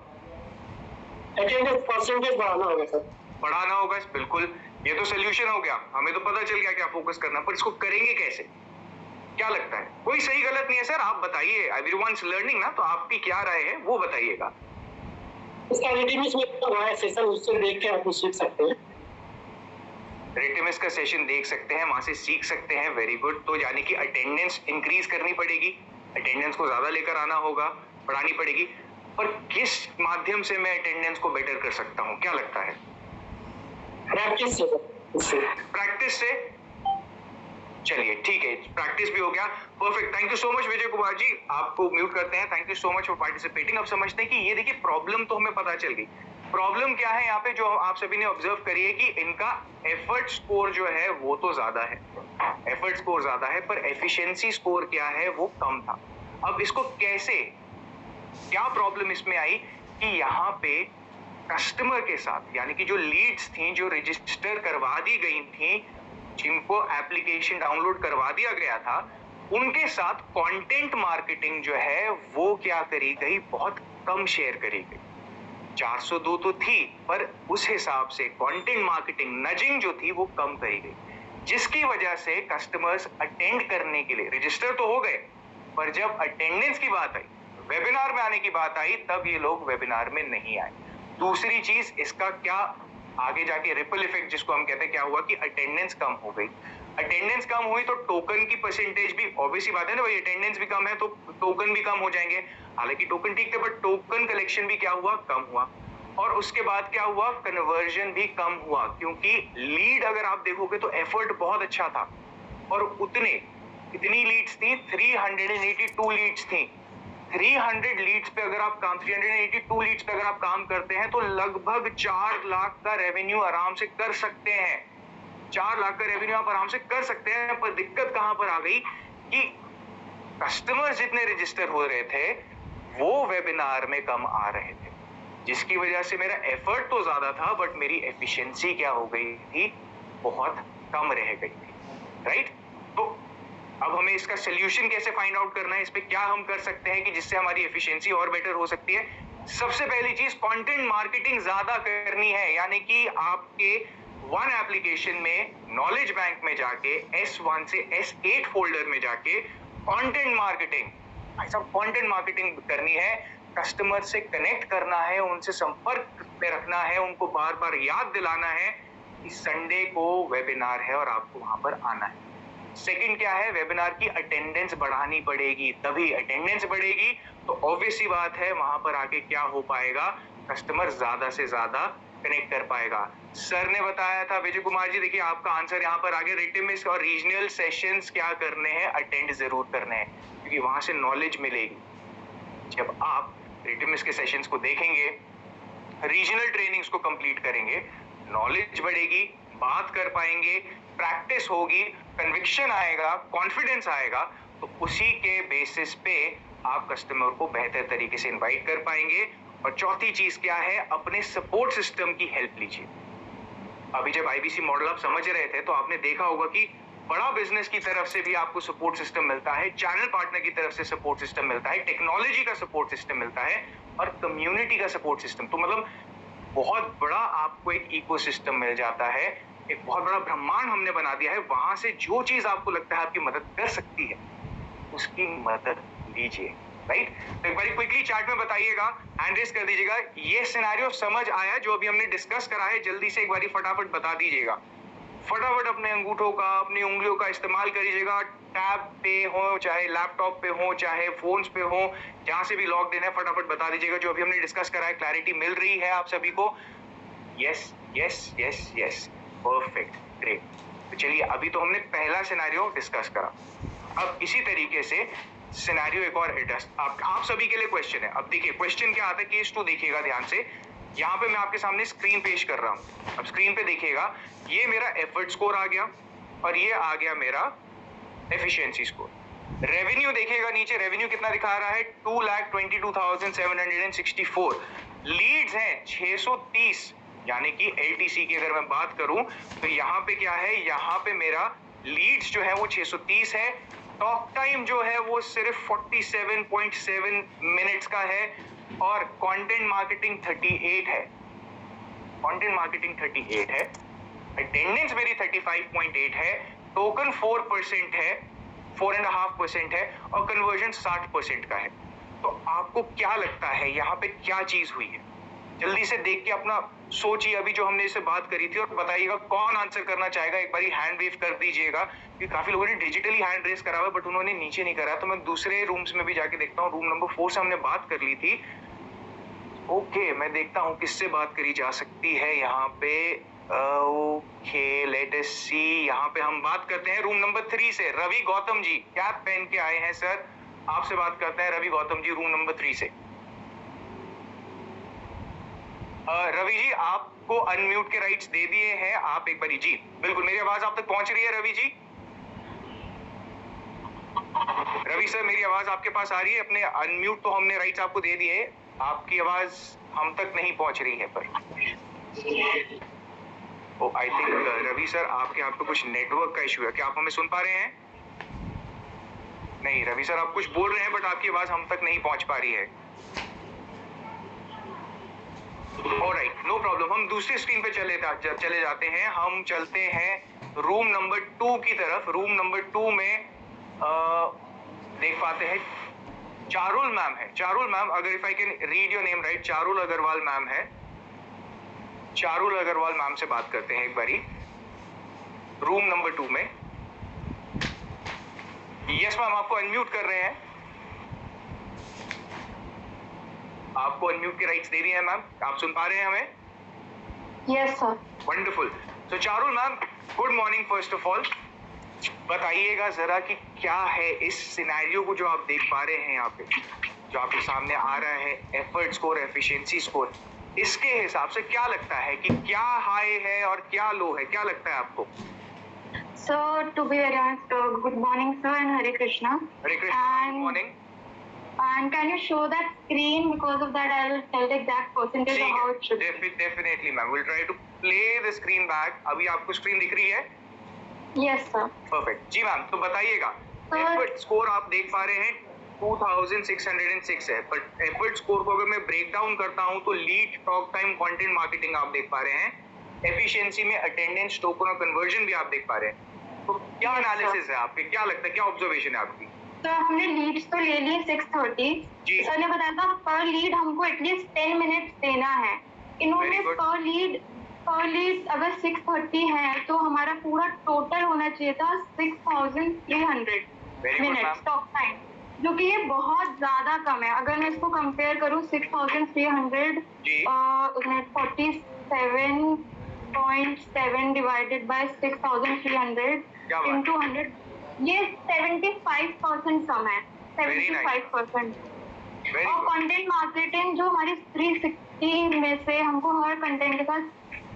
अटेंडेंस परसेंटेज बढ़ाना होगा सर। बढ़ाना होगा, बिल्कुल, ये तो सोल्यूशन हो गया, हमें तो पता चल गया क्या फोकस करना, पर इसको करेंगे कैसे? क्या लगता है? कोई सही गलत नहीं है सर, आप बताइए, एवरीवनस लर्निंग ना, तो आपकी क्या राय है वो बताइएगा। इसका रिटिमिस में हुआ है सेशन, उससे देख के आप सीख सकते हैं। रिटिमिस का सेशन देख सकते हैं, वहां से सीख सकते हैं, वेरी गुड। तो यानी कि अटेंडेंस इंक्रीज करनी पड़ेगी, अटेंडेंस को ज्यादा लेकर आना होगा, बढ़ानी पड़ेगी। पर किस माध्यम से मैं अटेंडेंस को बेटर कर सकता हूँ, क्या लगता है? प्रैक्टिस से। प्रैक्टिस से, चलिए ठीक है, प्रैक्टिस भी हो गया, perfect. Thank you so much Vijay Kumar ji, आपको म्यूट करते हैं। Thank you so much for participating. अब समझते हैं कि ये देखिए प्रॉब्लम तो हमें पता चल गई। प्रॉब्लम क्या है यहाँ पे, जो आप सभी ने ऑब्जर्व करी है कि इनका एफर्ट स्कोर जो है वो तो ज्यादा है, एफर्ट स्कोर ज्यादा है, पर एफिशिएंसी स्कोर क्या है वो कम था। अब इसको कैसे, क्या प्रॉब्लम इसमें आई कि यहाँ पे कस्टमर के साथ, यानी कि जो लीड्स थी, जो रजिस्टर करवा दी गई थी, जिनको एप्लीकेशन डाउनलोड करवा दिया गया था, उनके साथ कंटेंट मार्केटिंग जो है वो क्या करी गई, बहुत कम शेयर करी गई। 402 तो थी, पर उस हिसाब से कंटेंट मार्केटिंग नजिंग जो थी वो कम करी गई, जिसकी वजह से कस्टमर्स अटेंड करने के लिए रजिस्टर तो हो गए, पर जब अटेंडेंस की बात आई, वेबिनार में आने की बात आई, तब ये लोग वेबिनार में नहीं आए। दूसरी चीज, इसका क्या आगे जाके रिपल इफेक्ट जिसको हम कहते हैं, क्या हुआ कि अटेंडेंस कम हो गई। अटेंडेंस कम हुई तो टोकन की परसेंटेज भी, ऑब्वियसली बात है ना भाई, अटेंडेंस भी कम है तो टोकन भी कम हो जाएंगे। हालांकि टोकन ठीक थे, बट टोकन कलेक्शन भी क्या हुआ, कम हुआ। और उसके बाद क्या हुआ, कन्वर्जन भी कम हुआ, क्योंकि लीड अगर आप देखोगे तो एफर्ट बहुत अच्छा था, और इतनी लीड्स थी, 382 लीड्स थी। 300 लीड्स पे अगर आप काम 382 लीड्स पे अगर आप काम करते हैं तो लगभग 4 लाख का रेवेन्यू आराम से कर सकते हैं। 4 लाख का रेवेन्यू आप आराम से कर सकते हैं, पर दिक्कत कहां पर आ गई कि कस्टमर्स जितने रजिस्टर हो रहे थे वो वेबिनार में कम आ रहे थे, जिसकी वजह से मेरा एफर्ट तो ज्यादा था, बट मेरी एफिशिएंसी क्या हो गई थी, बहुत कम रह गई थी, राइट? तो अब हमें इसका सोल्यूशन कैसे फाइंड आउट करना है, इस पे क्या हम कर सकते हैं कि जिससे हमारी एफिशिएंसी और बेटर हो सकती है? सबसे पहली चीज, कंटेंट मार्केटिंग ज्यादा करनी है, यानी कि आपके वन एप्लीकेशन में नॉलेज बैंक में जाके S1 से S8 फोल्डर में जाके कंटेंट मार्केटिंग, भाई साहब कंटेंट मार्केटिंग करनी है, कस्टमर से कनेक्ट करना है, उनसे संपर्क में रखना है, उनको बार बार याद दिलाना है कि संडे को वेबिनार है और आपको वहां पर आना है। सेकंड क्या है, वेबिनार की अटेंडेंस बढ़ानी पड़ेगी, तभी अटेंडेंस बढ़ेगी तो ऑब्वियस सी बात है वहां पर आके क्या हो पाएगा, कस्टमर ज्यादा से ज्यादा कनेक्ट कर पाएगा। सर ने बताया था विजय कुमार जी, देखिए आपका आंसर यहाँ पर आगे, रिटिमिस और रीजनल सेशंस क्या करने हैं, अटेंड जरूर करने हैं, क्योंकि वहां से नॉलेज मिलेगी। जब आप रिटिमिस के सेशंस को देखेंगे, रीजनल ट्रेनिंग्स को कंप्लीट करेंगे, नॉलेज बढ़ेगी, बात कर पाएंगे, प्रैक्टिस होगी, कन्विक्शन आएगा, कॉन्फिडेंस आएगा, तो उसी के बेसिस पे आप कस्टमर को बेहतर तरीके से इनवाइट कर पाएंगे। और चौथी चीज क्या है, अपने सपोर्ट सिस्टम की हेल्प लीजिए। अभी जब आईबीसी मॉडल आप समझ रहे थे तो आपने देखा होगा कि बड़ा बिजनेस की तरफ से भी आपको सपोर्ट सिस्टम मिलता है, चैनल पार्टनर की तरफ से सपोर्ट सिस्टम मिलता है, टेक्नोलॉजी का सपोर्ट सिस्टम मिलता है और कम्युनिटी का सपोर्ट सिस्टम। तो मतलब बहुत बड़ा आपको एक इकोसिस्टम मिल जाता है, एक बहुत बड़ा ब्रह्मांड हमने बना दिया है। वहां से जो चीज आपको लगता है आपकी मदद कर सकती है, उसकी मदद लीजिए, राइट। तो एक बार क्विकली चैट में बताइएगा, हैंड रेज कर दीजिएगा, ये सिनेरियो समझ आया जो अभी हमने डिस्कस करा है, जल्दी से एक बार फटाफट बता दीजिएगा। फटाफट अपने अंगूठों का, अपनी उंगलियों का इस्तेमाल करिएगा, टैब पे हो, चाहे लैपटॉप पे हो, चाहे फोन्स पे हो, जहां से भी लॉग्ड इन है, फटाफट बता दीजिएगा जो अभी हमने डिस्कस करा है। क्लैरिटी मिल रही है आप सभी को? Yes yes yes yes, perfect, great. तो चलिए, अभी तो हमने पहला सिनेरियो डिस्कस करा, अब इसी तरीके से सिनेरियो एक और आप सभी के लिए क्वेश्चन है। अब देखिए क्वेश्चन क्या आता है, केस 2 देखिएगा ध्यान से। यहाँ पे मैं आपके सामने स्क्रीन पेश कर रहा हूँ। अब स्क्रीन पे देखिएगा, ये मेरा एफर्ट स्कोर आ गया और ये आ गया मेरा एफिशिएंसी स्कोर। रेवेन्यू देखिएगा नीचे, रेवेन्यू कितना दिखा रहा है, 2,22,764। लीड्स हैं 630, यानी कि एलटीसी की अगर मैं बात करूं तो यहाँ पे क्या है, यहाँ पे मेरा लीड्स जो है वो 630 है। टॉक टाइम जो है वो सिर्फ 47.7 मिनट्स का है और कंटेंट मार्केटिंग 38 है, कंटेंट मार्केटिंग 38 है। अटेंडेंस मेरी 35.8 है, टोकन 4% है, 4.5% है और कन्वर्जन 60% का है। तो आपको क्या लगता है यहाँ पे क्या चीज हुई है? जल्दी से देख के अपना सोचिए, अभी जो हमने इससे बात करी थी, और बताइएगा कौन आंसर करना चाहेगा। एक बारी हैंड वेव कर दीजिएगा, क्योंकि काफी लोगों ने डिजिटली हैंड रेस करा हुआ बट उन्होंने नीचे नहीं करा। तो मैं दूसरे रूम्स में भी जाके देखता हूँ, रूम नंबर 4 से हमने बात कर ली थी। ओके, मैं देखता हूँ किससे बात करी जा सकती है यहाँ पे। ओके, लेट अस सी, यहाँ पे हम बात करते हैं रूम नंबर 3 से। रवि गौतम जी कैप पहन के आए हैं सर, आपसे बात करते हैं रवि गौतम जी, रूम नंबर 3 से। रवि जी, आपको अनम्यूट के राइट्स दे दिए हैं आप, एक बारी जी। बिल्कुल, मेरी आवाज आप तक पहुंच रही है रवि जी? रवि सर, मेरी आवाज आपके पास आ रही है? अपने अनम्यूट तो हमने राइट्स आपको दे दिए, आपकी आवाज हम तक नहीं पहुंच रही है। पर आई थिंक रवि सर आपके यहाँ पे कुछ नेटवर्क का इशू है, क्या आप हमें सुन पा रहे हैं? नहीं, रवि सर आप कुछ बोल रहे हैं बट आपकी आवाज हम तक नहीं पहुंच पा रही है। ऑलराइट, नो प्रॉब्लम, हम दूसरी स्क्रीन पे चले जाते हैं। हम चलते हैं रूम नंबर 2 की तरफ। रूम नंबर 2 में देख पाते हैं चारुल मैम है। चारुल मैम, अगर if I can read your name right, Charul Agarwal ma'am है। चारुल अग्रवाल मैम से बात करते हैं एक बारी, रूम नंबर 2 में। यस मैम, आपको अनम्यूट कर रहे हैं, आपको अनम्यूट के राइट्स दे दिए हैं मैम, आप सुन पा रहे हैं हमें? Yes sir. वंडरफुल। तो Charul ma'am, good morning. First of all बताइएगा जरा कि क्या है इस सिनेरियो को जो आप देख पा रहे हैं यहाँ पे, जो आपके सामने आ रहा है, एफर्ट स्कोर, एफिशिएंसी स्कोर, इसके हिसाब से क्या लगता है कि क्या हाई है और क्या लो है? क्या लगता है आपको? So to be very honest, good morning sir and Hare Krishna. Hare Krishna, good morning. And can you show that screen? Because of that, I will tell the exact percentage of how it should be. Definitely ma'am, we'll try to play the screen back. अभी आपको screen दिख रही है? Yes sir. Perfect जी ma'am, तो बताइएगा effort score आप देख पा रहे हैं 2606 है, बट एफर्ट स्कोर को अगर मैं ब्रेक डाउन करता हूं तो lead, talk time, content marketing आप देख पा रहे हैं, एफिशिएंसी में अटेंडेंस, टोकन और कन्वर्जन भी आप देख पा रहे हैं। तो क्या एनालिसिस है आपके, क्या लगता है, क्या ऑब्जर्वेशन है आपकी? तो हमने लीड्स तो ले लिए 630। जी। सर ने बताया था पर लीड हमको एटलीस्ट 10 मिनट्स देना है। इन्होंने Very good. पर लीड अगर 630 है तो हमारा पूरा टोटल होना चाहिए था 6300 Very good, minutes ma'am. Talk time. जो कि ये बहुत ज्यादा कम है। अगर मैं इसको कंपेयर करूँ 6,300 जी। 47.7 डिवाइडेड बाय 6,300 क्या बात इंटू 100, ये 75% कम है। Very nice. 75%। वेरी और गुड। कंटेंट मार्केटिंग जो हमारी 360 में से हमको हर कंटेंट के साथ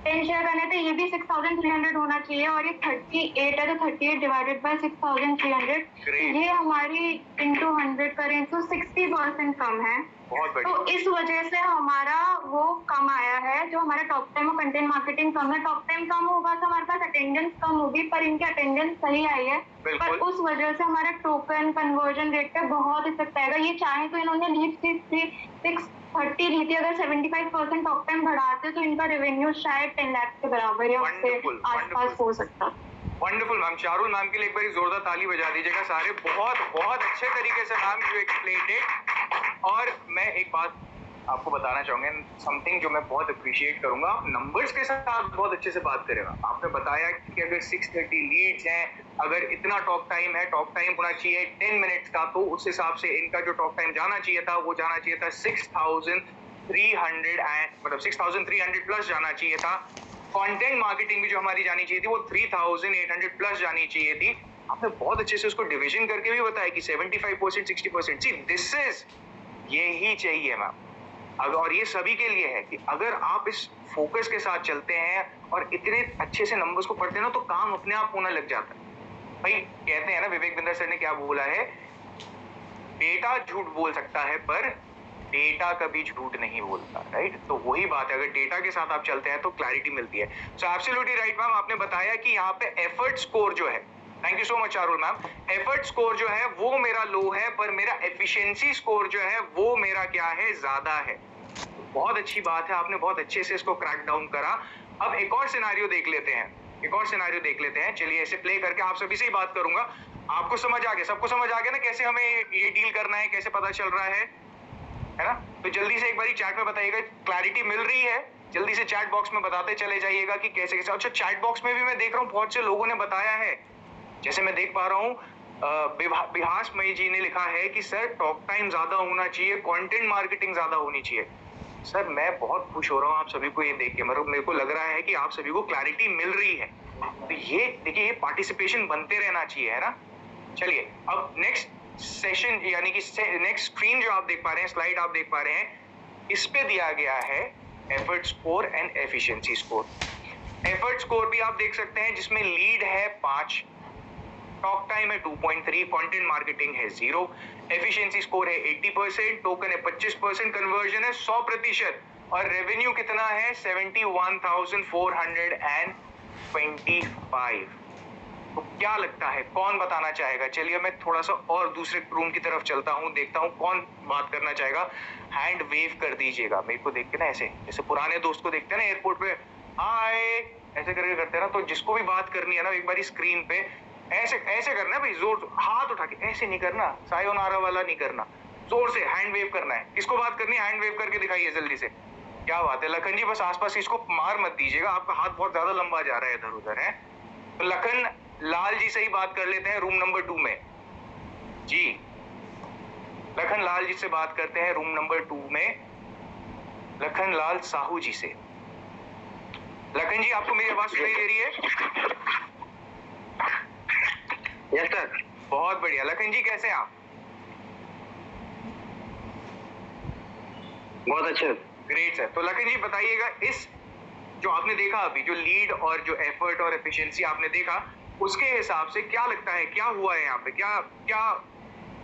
10 शेयर करने थे, ये भी 6,300 होना चाहिए, और ये 38 है, तो 38 डिवाइडेड बाय 6,300, Great. ये हमारी इंटू 100 करें तो 60% कम है। बहुत बढ़िया। तो इस वजह से हमारा वो कम आया है, जो हमारा टॉक टाइम और कंटेंट मार्केटिंग कम है। टॉक टाइम कम होगा तो हमारे पास अटेंडेंस कम होगी, पर इनकी अटेंडेंस सही आई है, पर बिल्कुल। उस वजह से हमारा टोकन कन्वर्जन रेट पे बहुत इफेक्ट आएगा। ये चाहे तो इन्होंने लीड 630 ली थी, अगर 75% टॉक टाइम बढ़ाते तो इनका रेवेन्यू शायद 10 लाख के बराबर या उससे Wonderful, आसपास wonderful. हो सकता। Wonderful ma'am. चारुल मैम के लिए एक बार जोरदार ताली बजा दीजिएगा सारे। बहुत बहुत अच्छे तरीके से मैम यू एक्सप्लेन्ड इट। और मैं एक बात आपको बताना चाहूंगा, समथिंग जो मैं बहुत अप्रिशिएट करूंगा, आप नंबर्स के साथ बहुत अच्छे से बात करें। आपने बताया कि अगर 630 लीड्स हैं, अगर इतना टॉक टाइम है, टॉक टाइम होना चाहिए 10 मिनट्स का, तो उस हिसाब से इनका जो टॉक टाइम जाना चाहिए था वो जाना चाहिए था 6,300 प्लस जाना चाहिए था। कंटेंट मार्केटिंग भी जो हमारी जानी चाहिए थी वो 3,800 प्लस जानी चाहिए थी। आपने बहुत अच्छे से उसको डिवीजन करके भी बताया कि 75%, 60%। सी दिस इज, यही चाहिए मैम। और ये सभी के लिए है कि अगर आप इस फोकस के साथ चलते हैं और इतने अच्छे से नंबर्स को पढ़ते हैं ना, तो काम अपने आप होना लग जाता है। भाई कहते हैं ना, विवेक बिंदर सर ने क्या बोला है, डेटा झूठ बोल सकता है पर डेटा कभी झूठ नहीं बोलता, राइट? तो वही बात है, अगर डेटा के साथ आप चलते हैं तो क्लैरिटी मिलती है। So absolutely right ma'am. आपने बताया कि यहाँ पे एफर्ट स्कोर जो है, thank you so much Charul ma'am, effort score जो है वो मेरा लो है, पर मेरा एफिशिएंसी स्कोर जो है वो मेरा क्या है, ज्यादा है। बहुत अच्छी बात है, आपने बहुत अच्छे से इसको क्रैक डाउन करा। अब एक और सिनेरियो देख लेते हैं, चलिए ऐसे प्ले करके आप सभी से ही बात करूंगा। आपको समझ आ गया, सबको समझ आ गया ना कैसे हमें ये डील करना है, कैसे पता चल रहा है ना? तो जल्दी से एक बारी चैट में बताइएगा, क्लैरिटी मिल रही है? जल्दी से चैट बॉक्स में बताते चले जाइएगा कि कैसे कैसे। अच्छा, चैट बॉक्स में भी मैं देख रहा हूँ बहुत से लोगों ने बताया है, जैसे मैं देख पा रहा हूँ बिहास मई जी ने लिखा है कि सर टॉक टाइम ज्यादा होना चाहिए, कंटेंट मार्केटिंग ज्यादा होनी चाहिए। सर मैं बहुत खुश हो रहा हूँ आप सभी को ये देख के, मतलब मेरे को लग रहा है कि आप सभी को क्लैरिटी मिल रही है। तो ये देखिए, ये पार्टिसिपेशन बनते रहना चाहिए, है ना? चलिए अब नेक्स्ट सेशन, यानी कि नेक्स्ट स्क्रीन जो आप देख पा रहे हैं, स्लाइड आप देख पा रहे हैं, इस पे दिया गया है effort score and efficiency score. Effort score भी आप देख सकते हैं, जिसमें लीड है 5, टॉक टाइम है 2.3, कंटेंट मार्केटिंग है 0, एफिशिएंसी स्कोर है 80%, टोकन है 25%, कन्वर्जन है 100%, और रेवेन्यू कितना है 71,425। तो क्या लगता है, कौन बताना चाहेगा? चलिए मैं थोड़ा सा और दूसरे रूम की तरफ चलता हूँ, देखता हूँ कौन बात करना चाहेगा। हैंड वेव कर दीजिएगा मेरे को देख के ना, ऐसे जैसे पुराने दोस्त को देखते हैं ना एयरपोर्ट पे, हाय ऐसे करके करते हैं ना। तो जिसको भी बात करनी है ना, एक बारी स्क्रीन पे ऐसे ऐसे करना है भाई, जोर हाथ उठा के, ऐसे नहीं करना, सायोनारा वाला नहीं करना, जोर से हैंड वेव करना है। किसको बात करनी है, हैंड वेव करके दिखाइए जल्दी से। क्या बात है लखन जी, बस आसपास इसको मार मत दीजिएगा, आपका हाथ बहुत ज्यादा लंबा जा रहा है इधर उधर है। तो लखन लाल जी से ही बात कर लेते हैं रूम नंबर 2 में। जी लखन लाल जी से बात करते हैं रूम नंबर 2 में, लखन लाल साहू जी से। लखन जी आपको मेरी आवाज सुनाई दे रही है? Yes sir. बहुत बढ़िया। लखन जी कैसे हैं आप? बहुत अच्छे। Great sir. तो लखन जी बताइएगा, इस जो आपने देखा अभी, जो लीड और जो एफर्ट और एफिशिएंसी आपने देखा, उसके हिसाब से क्या लगता है क्या हुआ है यहाँ पे, क्या क्या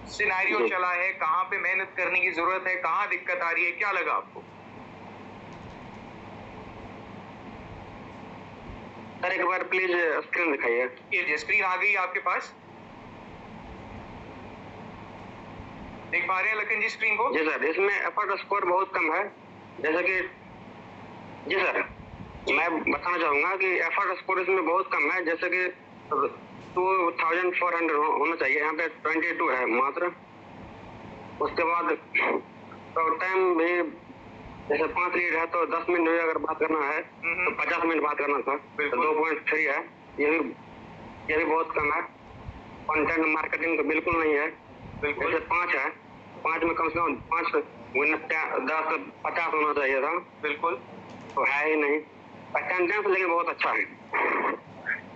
सिनेरियो चला है, कहाँ पे मेहनत करने की जरूरत है, कहाँ दिक्कत आ रही है, क्या लगा आपको? सर एक बार प्लीज स्क्रीन दिखाइए। ये स्क्रीन आ गई आपके पास, देख पा रहे हैं लखन जी स्क्रीन को? जी सर, इसमें एफर्ट स्कोर बहुत कम है, जैसे कि जी सर मैं बताना चाहूंगा कि एफर्ट स्कोर इसमें बहुत कम है, जैसे कि 2,400 होना चाहिए, यहाँ पे 22 है मात्र। उसके बाद टॉक टाइम भी जैसे 5 लीड है तो 10 मिनट अगर बात करना है तो 50 मिनट बात करना था, तो 2.3 है, ये भी बहुत कम है। कंटेंट मार्केटिंग तो बिल्कुल नहीं है, बिल्कुल। जैसे 5 है, 5 में कम से कम 5 10 50 होना चाहिए था, बिल्कुल। तो है ही नहीं। अटेंडेंस लेकिन बहुत अच्छा है,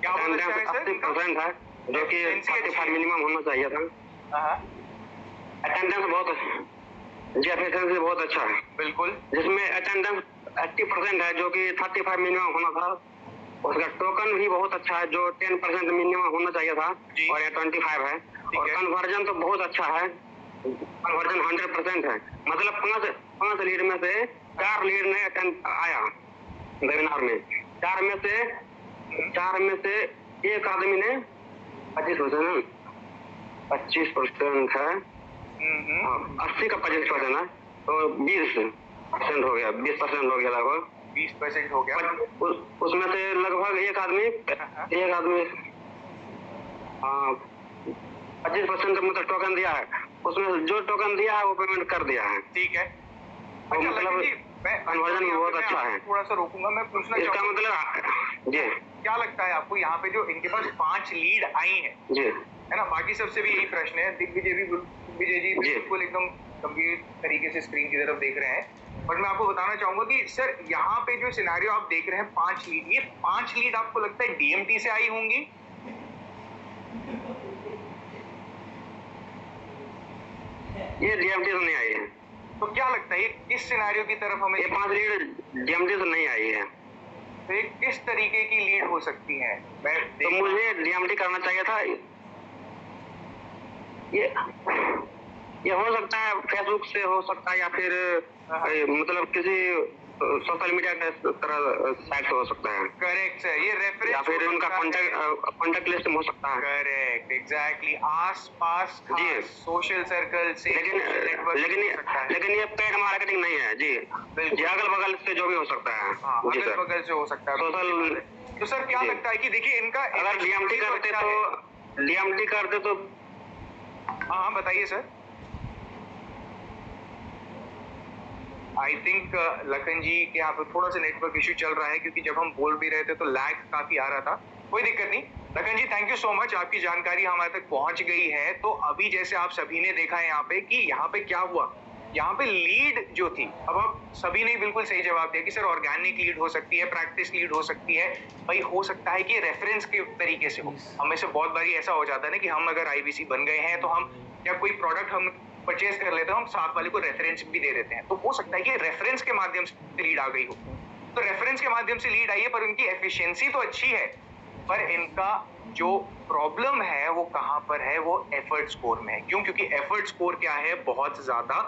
क्या बहुत अच्छा है सर? 80% है, जो कि Efficiency अच्छी 35 है। मिनिमम होना चाहिए था। हाँ, अटेंडेंस बहुत जी, एफिशिएंसी बहुत अच्छा है, बिल्कुल। जिसमें अटेंडेंस 80% है, जो कि 35 मिनिमम होना था। उसका टोकन भी बहुत अच्छा है, जो 10% मिनिमम होना चाहिए था, जी। और ये 25 है। ठीक और है। कन्वर्जन तो बहुत अच्छा है, कन्वर्जन 100% है। मतलब 5 लीड में से 4 लीड ने अटेंड आया वेबिनार में। 4 में से एक आदमी ने 25% है, 80 का 25% है, तो 20% हो गया, 20% हो गया लगभग। 20% हो गया। उसमें से लगभग एक आदमी 25% मतलब टोकन दिया है, उसमें जो टोकन दिया है वो पेमेंट कर दिया है। ठीक है। तो अच्छा मतलब लखन जी, मैं कन्वर्जन भी बहुत अच्छा है। थोड़ा सा रोकूंगा, मैं पूछना इसका चाहूंगा मतलब जी क्या लगता है आपको यहाँ पे जो इनके पास 5 लीड आई है जी ना, बाकी सबसे भी यही प्रश्न है। दिग्विजय जी बिल्कुल एकदम गंभीर तरीके से स्क्रीन की तरफ देख रहे हैं, बट मैं आपको बताना चाहूंगा कि सर यहाँ पे जो सिनेरियो आप देख रहे हैं 5 लीड, ये 5 लीड आपको लगता है डीएमटी से आई होंगी? ये डीएमटी से नहीं आई है। तो क्या लगता है ये किस सिनेरियो की तरफ हमें, ये 5 लीड डीएमटी से नहीं आई है, तो ये किस तरीके की लीड हो सकती है? मैं तो मुझे डीएमटी करना चाहिए था। ये हो सकता है फेसबुक से हो सकता है, या फिर मतलब किसी सोशल मीडिया के तरह साइट से हो सकता है। करेक्ट है, ये रेफरेंस या फिर उनका कॉन्टेक्ट लिस्ट में हो सकता है। करेक्ट, एग्जैक्टली, आस पास जी। सोशल सर्कल से, लेकिन ये पेड मार्केटिंग नहीं है जी, अगल बगल से जो भी हो सकता है। अगल बगल से हो सकता है सोशल। तो सर क्या लगता है कि देखिए इनका अगर डीएमटी करते तो हाँ बताइए सर। आई थिंक लखन जी के यहाँ पे थोड़ा सा नेटवर्क इश्यू चल रहा है, क्योंकि जब हम बोल भी रहे थे तो लैग काफी आ रहा था। कोई दिक्कत नहीं लखन जी, थैंक यू सो मच, आपकी जानकारी हमारे तक पहुंच गई है। तो अभी जैसे आप सभी ने देखा है यहाँ पे कि यहाँ पे क्या हुआ, यहाँ पे लीड जो थी, अब आप सभी ने बिल्कुल सही जवाब दिया कि सर ऑर्गेनिक लीड हो सकती है, प्रैक्टिस लीड हो सकती है। भाई हो सकता है कि रेफरेंस के तरीके से हो। हमें से बहुत बारी ऐसा हो जाता है ना कि हम अगर आईबीसी बन गए हैं तो हम या कोई प्रोडक्ट हम परचेज कर लेते हैं, हम साथ वाले को रेफरेंस भी दे देते हैं। तो हो सकता है कि रेफरेंस के माध्यम से लीड आ गई हो। तो रेफरेंस के माध्यम से लीड आई है, पर उनकी एफिशिएंसी तो अच्छी है, पर इनका जो प्रॉब्लम है वो कहां पर है, वो एफर्ट स्कोर में है। क्यों? क्योंकि एफर्ट स्कोर क्या है, बहुत ज्यादा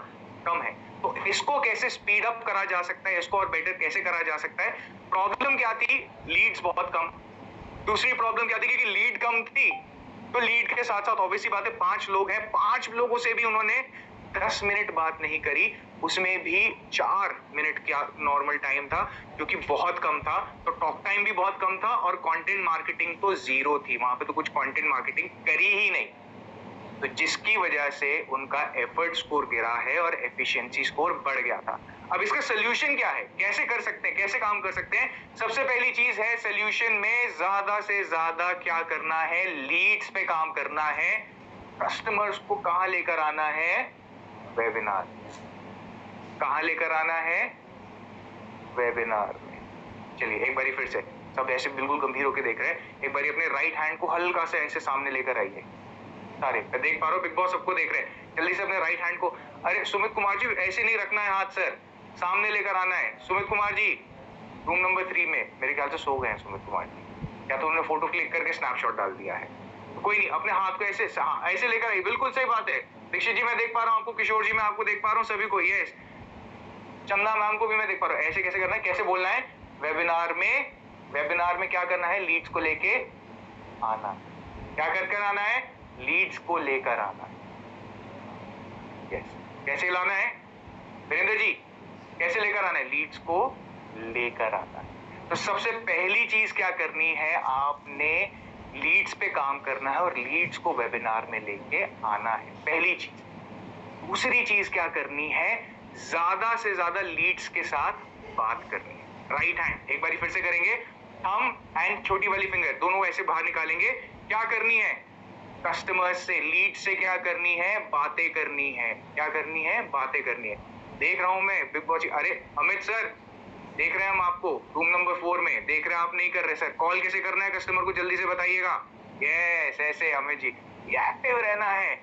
कम है। तो इसको कैसे स्पीड अप करा जा सकता है, इसको और बेटर कैसे करा जा सकता है? प्रॉब्लम क्या थी? लीड्स बहुत कम। दूसरी प्रॉब्लम क्या थी? क्योंकि लीड कम थी तो लीड के साथ साथ ऑब्वियसली बात है 5 लोग हैं, 5 लोगों से भी उन्होंने 10 मिनट बात नहीं करी, उसमें भी 4 मिनट का नॉर्मल टाइम था, जो कि बहुत कम था। तो टॉक टाइम भी बहुत कम था और कंटेंट मार्केटिंग तो जीरो थी, वहां पे तो कुछ कंटेंट मार्केटिंग करी ही नहीं। तो जिसकी वजह से उनका एफर्ट स्कोर गिरा है और एफिशिएंसी स्कोर बढ़ गया था। अब इसका सोल्यूशन क्या है, कैसे कर सकते हैं, कैसे काम कर सकते हैं? सबसे पहली चीज है सोल्यूशन में ज्यादा से ज्यादा क्या करना है, लीड्स पे काम करना है। कस्टमर्स को कहां लेकर आना है? वेबिनार। कहां लेकर आना है? वेबिनार में। चलिए एक बारी फिर से, सब ऐसे बिल्कुल गंभीर होकर देख रहे हैं, एक बारी अपने राइट हैंड को हल्का से ऐसे सामने लेकर आइए। सारे मैं देख पा रहा हूँ, बिग बॉस सबको देख रहे हैं। जल्दी से अपने राइट हैंड को, अरे सुमित कुमार जी ऐसे नहीं रखना है हाथ सर, सामने लेकर आना है। सुमित कुमार जी रूम नंबर 3 में मेरे ख्याल से सो गए हैं सुमित कुमार जी, या तो उन्होंने फोटो क्लिक करके स्नैपशॉट डाल दिया है। तो कोई नहीं, अपने हाथ को ऐसे ऐसे लेकर आइए। बिल्कुल सही बात है। दीक्षित जी मैं देख पा रहा हूँ आपको, किशोर जी मैं आपको देख पा रहा हूँ, सभी को। यस, चंदा मैम को भी मैं देख पा रहा हूँ। ऐसे कैसे करना है, कैसे बोलना है? वेबिनार में क्या करना है? लीड्स को लेके आना। क्या कर आना है? लीड्स को लेकर आना। यस, कैसे लाना है वीरेंद्र जी? कैसे लेकर आना है? लीड्स को लेकर आना है। तो सबसे पहली चीज क्या करनी है, आपने लीड्स पे काम करना है और लीड्स को वेबिनार में लेके आना है, पहली चीज। दूसरी चीज क्या करनी है, ज्यादा से ज्यादा लीड्स के साथ बात करनी है। राइट हैंड एक बार फिर से करेंगे, थंब एंड छोटी वाली फिंगर दोनों ऐसे बाहर निकालेंगे। क्या करनी है? कस्टमर्स से, लीड से क्या करनी है, बातें करनी है। क्या करनी है, बातें करनी है। देख रहा हूं मैं बिग बॉस, अरे अमित सर देख रहे हैं हम आपको रूम नंबर 4 में, देख रहे हैं आप नहीं कर रहे सर। कॉल कैसे करना है कस्टमर को, जल्दी से बताइएगा। यस ऐसे अमित जी, एक्टिव रहना है।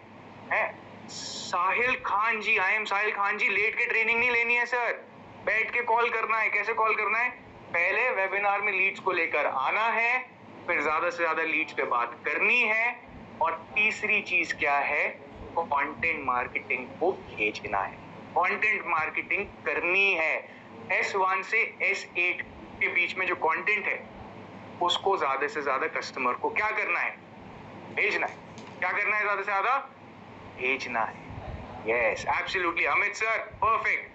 Sahil Khan ji, I am Sahil Khan ji, late के ट्रेनिंग नहीं लेनी है सर, बैठ के कॉल करना है। कैसे कॉल करना है, पहले वेबिनार में लीड्स को लेकर आना है, फिर ज्यादा से ज्यादा लीड्स पे बात करनी है, और तीसरी चीज क्या है, कंटेंट मार्केटिंग को भेजना है, कंटेंट मार्केटिंग करनी है। S1 से S8 के बीच में जो कंटेंट है उसको ज्यादा से ज्यादा कस्टमर को क्या करना है, भेजना है। क्या करना है, ज्यादा से ज्यादा भेजना है। Yes absolutely Amit sir, perfect.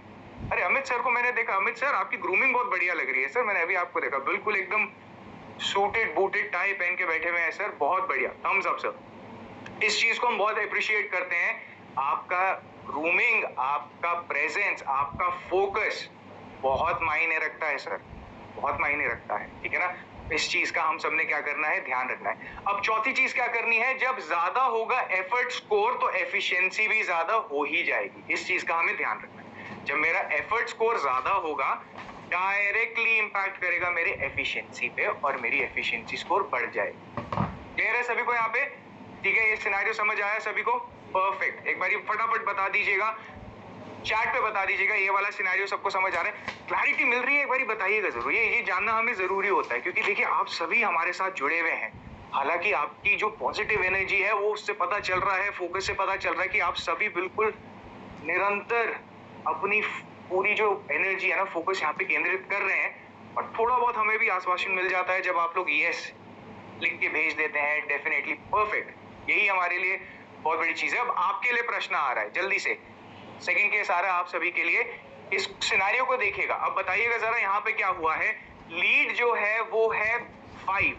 अरे अमित सर को मैंने देखा, अमित सर आपकी ग्रूमिंग बहुत बढ़िया लग रही है सर, मैंने अभी आपको देखा, बिल्कुल एकदम सूटेड बूटेड टाई पहन के बैठे हुए हैं सर, बहुत बढ़िया, थम्स अप सर। इस चीज को हम बहुत अप्रिशिएट करते हैं, आपका ग्रूमिंग, आपका प्रेजेंस, आपका फोकस बहुत मायने रखता है सर, बहुत मायने रखता है, ठीक है ना। इस चीज का हम सबने क्या करना है, ध्यान रखना है। अब चौथी चीज क्या करनी है, जब ज्यादा होगा एफर्ट स्कोर तो एफिशिएंसी भी ज्यादा हो ही जाएगी। इस चीज का हमें ध्यान रखना है। जब मेरा एफर्ट स्कोर ज्यादा होगा डायरेक्टली इंपैक्ट करेगा मेरे एफिशिएंसी पे, और मेरी एफिशिएंसी स्कोर बढ़ जाएगी। क्लियर है सभी को यहाँ पे, ठीक है। ये सिनेरियो समझ आया सभी को, परफेक्ट। एक बार फटाफट बता दीजिएगा, चैट पे बता दीजिएगा ये वाला सिनेरियो सबको समझ आ रहा है, क्लैरिटी मिल रही है, एक बार बताइएगा जरूर। ये जानना हमें जरूरी होता है, क्योंकि देखिए आप सभी हमारे साथ जुड़े हुए हैं। हालांकि आपकी जो पॉजिटिव एनर्जी है वो उससे पता चल रहा है, फोकस से पता चल रहा है कि आप सभी बिल्कुल निरंतर अपनी पूरी जो एनर्जी है ना, फोकस यहाँ पे केंद्रित कर रहे हैं। और थोड़ा बहुत हमें भी आश्वासन मिल जाता है जब आप लोग यस लिख के भेज देते हैं, डेफिनेटली परफेक्ट। यही हमारे लिए बहुत बड़ी चीज है। अब आपके लिए प्रश्न आ रहा है, जल्दी से सेकंड केस आ रहा है आप सभी के लिए। इस सिनेरियो को देखिएगा, अब बताइएगा जरा यहाँ पे क्या हुआ है। लीड जो है वो है 5,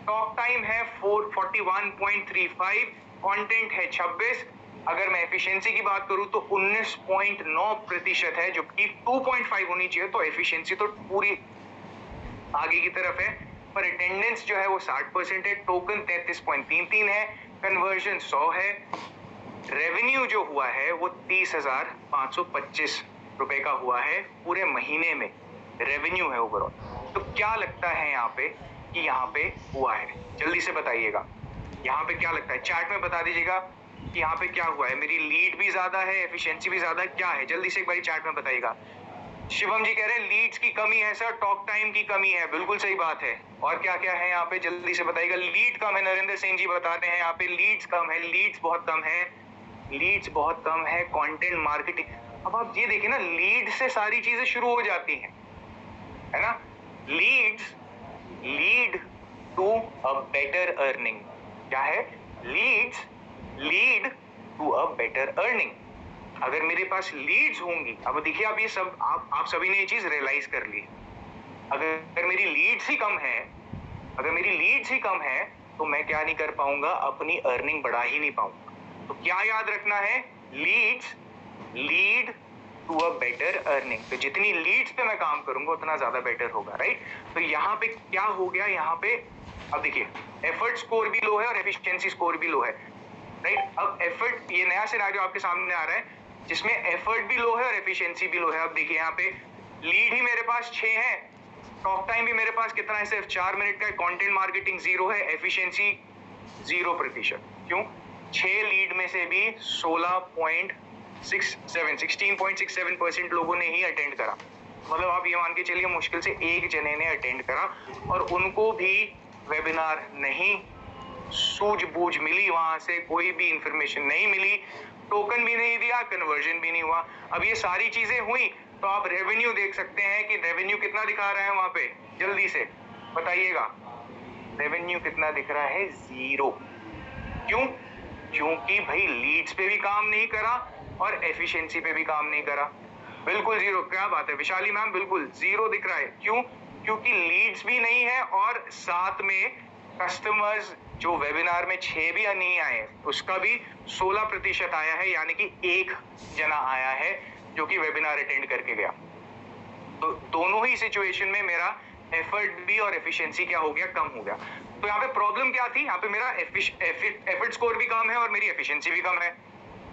टॉक टाइम है 441.35, कंटेंट है 26। अगर मैं एफिशिएंसी की बात करूं तो 19.9% है, जो कि 2.5 होनी चाहिए, तो एफिशिएंसी तो पूरी आगे की तरफ है। पर अटेंडेंस जो है वो 60% है, टोकन 33.33 है, कन्वर्जन 100 है, रेवेन्यू जो हुआ है वो 30,525 रुपए का हुआ है पूरे महीने में, रेवेन्यू है ओवरऑल। तो क्या लगता है यहाँ पे कि यहाँ पे हुआ है, जल्दी से बताइएगा। यहाँ पे क्या लगता है, चैट में बता दीजिएगा कि यहाँ पे क्या हुआ है। मेरी लीड भी ज्यादा है, एफिशिएंसी भी ज्यादा है, क्या है, जल्दी से एक बार चैट में बताइएगा। शिवम जी कह रहे हैं लीड्स की कमी है सर, टॉक टाइम की कमी है, बिल्कुल सही बात है। और क्या क्या है यहाँ पे, जल्दी से बताइएगा। लीड कम है, नरेंद्र सिंह जी बता रहे हैं यहाँ पे लीड्स कम है, लीड्स बहुत कम है, लीड्स बहुत कम है, कंटेंट मार्केटिंग। अब आप ये देखिए ना, लीड से सारी चीजें शुरू हो जाती हैं, है ना। Leads lead to a better earning. क्या है, leads lead to a better earning. अगर मेरे पास लीड्स होंगी, अब देखिए आप ये सब आप सभी ने ये चीज रियलाइज कर ली। अगर मेरी लीड्स ही कम है, अगर मेरी लीड्स ही कम है तो मैं क्या नहीं कर पाऊंगा, अपनी अर्निंग बढ़ा ही नहीं पाऊंगा। तो क्या याद रखना है, leads lead to a better earning. तो जितनी लीड्स पे मैं काम करूंगा उतना ज्यादा बेटर होगा, राइट। तो यहाँ पे क्या हो गया, यहाँ पे अब देखिए एफर्ट स्कोर भी लो है और एफिशिएंसी स्कोर भी लो है, राइट। अब एफर्ट, ये नया सिनेरियो आपके सामने आ रहा है जिसमें एफर्ट भी लो है और एफिशिएंसी भी लो है। अब देखिए यहाँ पे लीड ही मेरे पास 6 है, टॉक टाइम भी मेरे पास कितना है, सिर्फ 4 मिनट का है, कंटेंट मार्केटिंग 0 है, एफिशिएंसी 0%। क्यों, 6 लीड में से भी 16.67% लोगों ने ही अटेंड करा। मतलब आप ये मान के चलिए मुश्किल से एक जने ने अटेंड करा, और उनको भी वेबिनार नहीं सूझबूझ मिली, वहां से कोई भी इंफॉर्मेशन नहीं मिली, टोकन भी नहीं दिया, कन्वर्जन भी नहीं हुआ। अब ये सारी चीजें हुई तो आप रेवेन्यू देख सकते हैं कि रेवेन्यू कितना दिखा रहा है वहां पे, जल्दी से बताइएगा। रेवेन्यू कितना दिख रहा है, 0। क्यों, क्योंकि भाई लीड्स पे भी काम नहीं करा और एफिशिएंसी पे भी काम नहीं करा, बिल्कुल 0। क्या बात है विशाली मैम, बिल्कुल 0 दिख रहा है। क्यों, क्योंकि लीड्स भी नहीं है और साथ में कस्टमर्स जो वेबिनार में 6 भी नहीं आए, उसका भी 16% आया है, यानी कि 1 जना आया है जो कि वेबिनार अटेंड करके गया। तो दोनों ही सिचुएशन में मेरा एफर्ट भी और एफिशिएंसी क्या हो गया, कम हो गया। तो यहाँ पे प्रॉब्लम क्या थी? यहाँ पे मेरा एफर्ट स्कोर भी कम है और मेरी एफिशिएंसी भी कम है।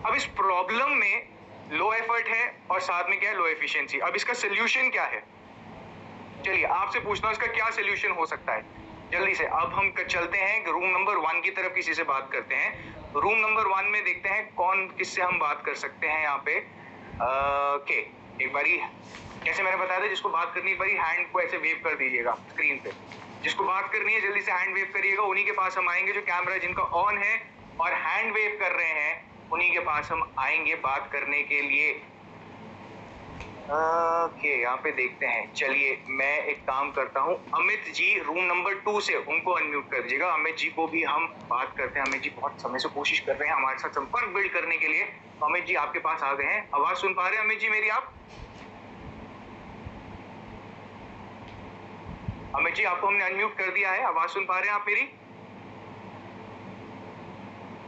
अब इस प्रॉब्लम में लो एफर्ट है और साथ में क्या है? लो एफिशिएंसी। अब इसका सोल्यूशन क्या है? चलिए आपसे पूछता हूँ इसका क्या सोल्यूशन हो सकता है जल्दी से। अब हम चलते हैं रूम नंबर 1 की तरफ, किसी से बात करते हैं। रूम नंबर 1 में देखते हैं कौन किससे हम बात कर सकते हैं यहाँ पे। के एक बारी जैसे मैंने बताया था, जिसको बात करनी है एक बारी हैंड को ऐसे वेव कर दीजिएगा स्क्रीन पे। जिसको बात करनी है जल्दी से हैंड वेव करिएगा, उन्हीं के पास हम आएंगे। जो कैमरा जिनका ऑन है और हैंड वेव कर रहे हैं, उन्हीं के पास हम आएंगे बात करने के लिए। ओके यहाँ पे देखते हैं। चलिए मैं एक काम करता हूँ, अमित जी रूम नंबर 2 से उनको अनम्यूट कर दीजिएगा। अमित जी को भी हम बात करते हैं। अमित जी बहुत समय से कोशिश कर रहे हैं हमारे साथ संपर्क बिल्ड करने के लिए। तो अमित जी आपके पास आ गए हैं। आवाज सुन पा रहे हैं अमित जी मेरी आप? अमित जी आपको हमने अनम्यूट कर दिया है, आवाज सुन पा रहे हैं आप मेरी?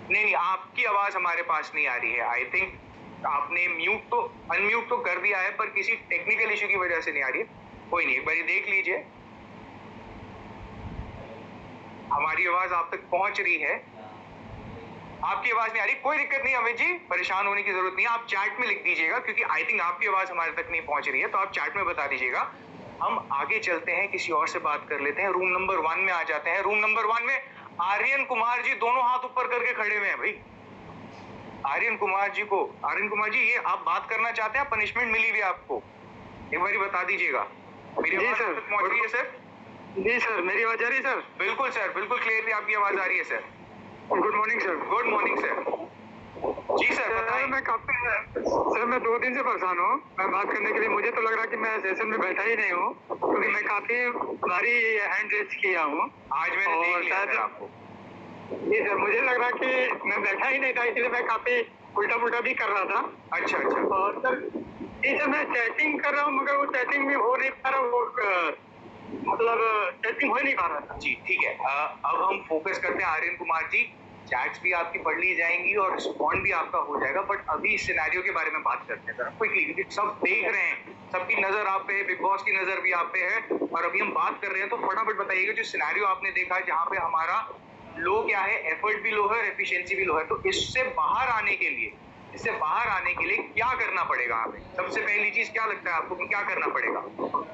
नहीं, आपकी आवाज हमारे पास नहीं आ रही है। आई थिंक आपने अनम्यूट तो कर दिया है, पर किसी टेक्निकल इशू की वजह से नहीं आ रही है। कोई नहीं, एक बार देख लीजिए हमारी आवाज आप तक पहुंच रही है। आपकी आवाज नहीं आ रही, कोई दिक्कत नहीं अमित जी, परेशान होने की जरूरत नहीं है। आप चैट में लिख दीजिएगा, क्योंकि आई थिंक आपकी आवाज हमारे तक नहीं पहुंच रही है, तो आप चैट में बता दीजिएगा। हम आगे चलते हैं, किसी और से बात कर लेते हैं। रूम नंबर 1 में आ जाते हैं। रूम नंबर 1 में आर्यन कुमार जी दोनों हाथ ऊपर करके खड़े हुए हैं भाई। आर्यन कुमार जी ये आप बात करना चाहते हैं? पनिशमेंट मिली हुई आपको? एक बार बता दीजिएगा। मेरी आवाज आप तक पहुंच रही है सर? जी सर, मेरी आवाज आ रही है सर? बिल्कुल सर, बिल्कुल क्लियरली आपकी आवाज आ रही है sir. Good morning sir. Good morning sir. जी सर बताइए। मैं 2 दिन से परेशान हूँ। मैं बात करने के लिए, मुझे तो लग रहा है कि मैं सेशन में बैठा ही नहीं हूँ, क्योंकि मैं काफी भारी हैंड रेस किया हूँ। आज मैंने देख लिया सर आपको। जी सर, मुझे लग रहा कि मैं बैठा ही नहीं था, इसलिए मैं काफी उल्टा पुल्टा भी कर रहा था। अच्छा। और सर जी सर, मैं चैटिंग कर रहा हूँ, मगर वो चैटिंग भी हो नहीं पा रहा, वो मतलब चैटिंग हो नहीं पा रहा था। जी ठीक है। अब हम फोकस करते हैं आर्यन कुमार जी। चैट्स भी आपकी पढ़ ली जाएंगी और रिस्पॉन्ड भी आपका हो जाएगा, बट अभी इस सिनेरियो के बारे में बात करते हैं जरा क्विकली, क्योंकि सब देख रहे हैं, सबकी नजर आप पे है, बिग बॉस की नजर भी आप पे है, और अभी हम बात कर रहे हैं। तो फटाफट बताइएगा जो सिनेरियो आपने देखा है, जहाँ पे हमारा लो क्या है, एफर्ट भी लो है और एफिशिएंसी भी लो है, तो इससे बाहर आने के लिए क्या करना पड़ेगा हमें? सबसे पहली चीज क्या लगता है आपको कि क्या करना पड़ेगा?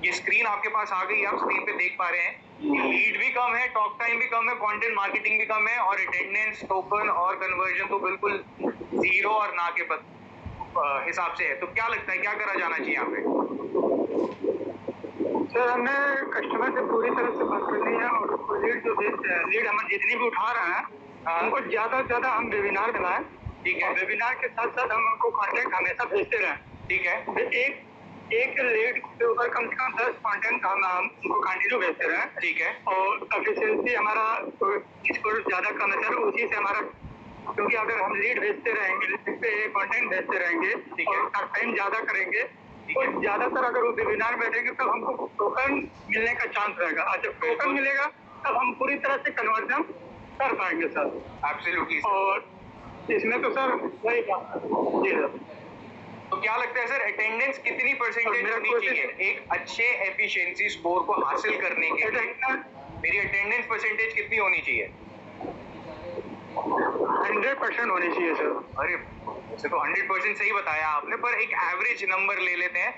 ये स्क्रीन आपके पास आ गई, आप स्क्रीन पे देख पा रहे हैं, लीड भी कम है, टॉक टाइम भी कम है, कंटेंट मार्केटिंग भी कम है, और अटेंडेंस, टोकन और कन्वर्जन तो बिल्कुल 0 और ना के हिसाब से है। तो क्या लगता है क्या करा जाना चाहिए यहाँ पे? सर, हमें कस्टमर से पूरी तरह से बात करनी है, और लीड हम जितनी भी उठा रहे हैं उनको ज्यादा से ज्यादा हम वेबिनार दिलाएं। ठीक है। वेबिनार के साथ साथ हम उनको कॉन्टेंट हमेशा भेजते रहें। ठीक है। एक लीड के ऊपर कम से कम 10 कॉन्टेंट हम उनको कंटिन्यू भेजते रहें। ठीक है। और एफिशिएंसी हमारा स्कोर ज्यादा कम है सर, उसी से हमारा, क्योंकि अगर हम लीड भेजते रहेंगे, कंटेंट भेजते रहेंगे और टाइम ज्यादा करेंगे, तो ज्यादातर अगर वो वेबिनार बैठेंगे तब हमको टोकन मिलने का चांस रहेगा, और जब टोकन मिलेगा तब हम पूरी तरह से कन्वर्जन कर पाएंगे सर। एब्सोल्युटली। और इसमें तो सर वही जी सर। तो क्या लगता है सर, अटेंडेंस कितनी परसेंटेज होनी चाहिए एक अच्छे एफिशिएंसी स्कोर को हासिल करने के लिए? मेरी अटेंडेंस परसेंटेज कितनी होनी चाहिए? 100% होनी चाहिए सर। अरे वैसे तो 100% सही बताया आपने, पर एक एवरेज नंबर ले लेते हैं,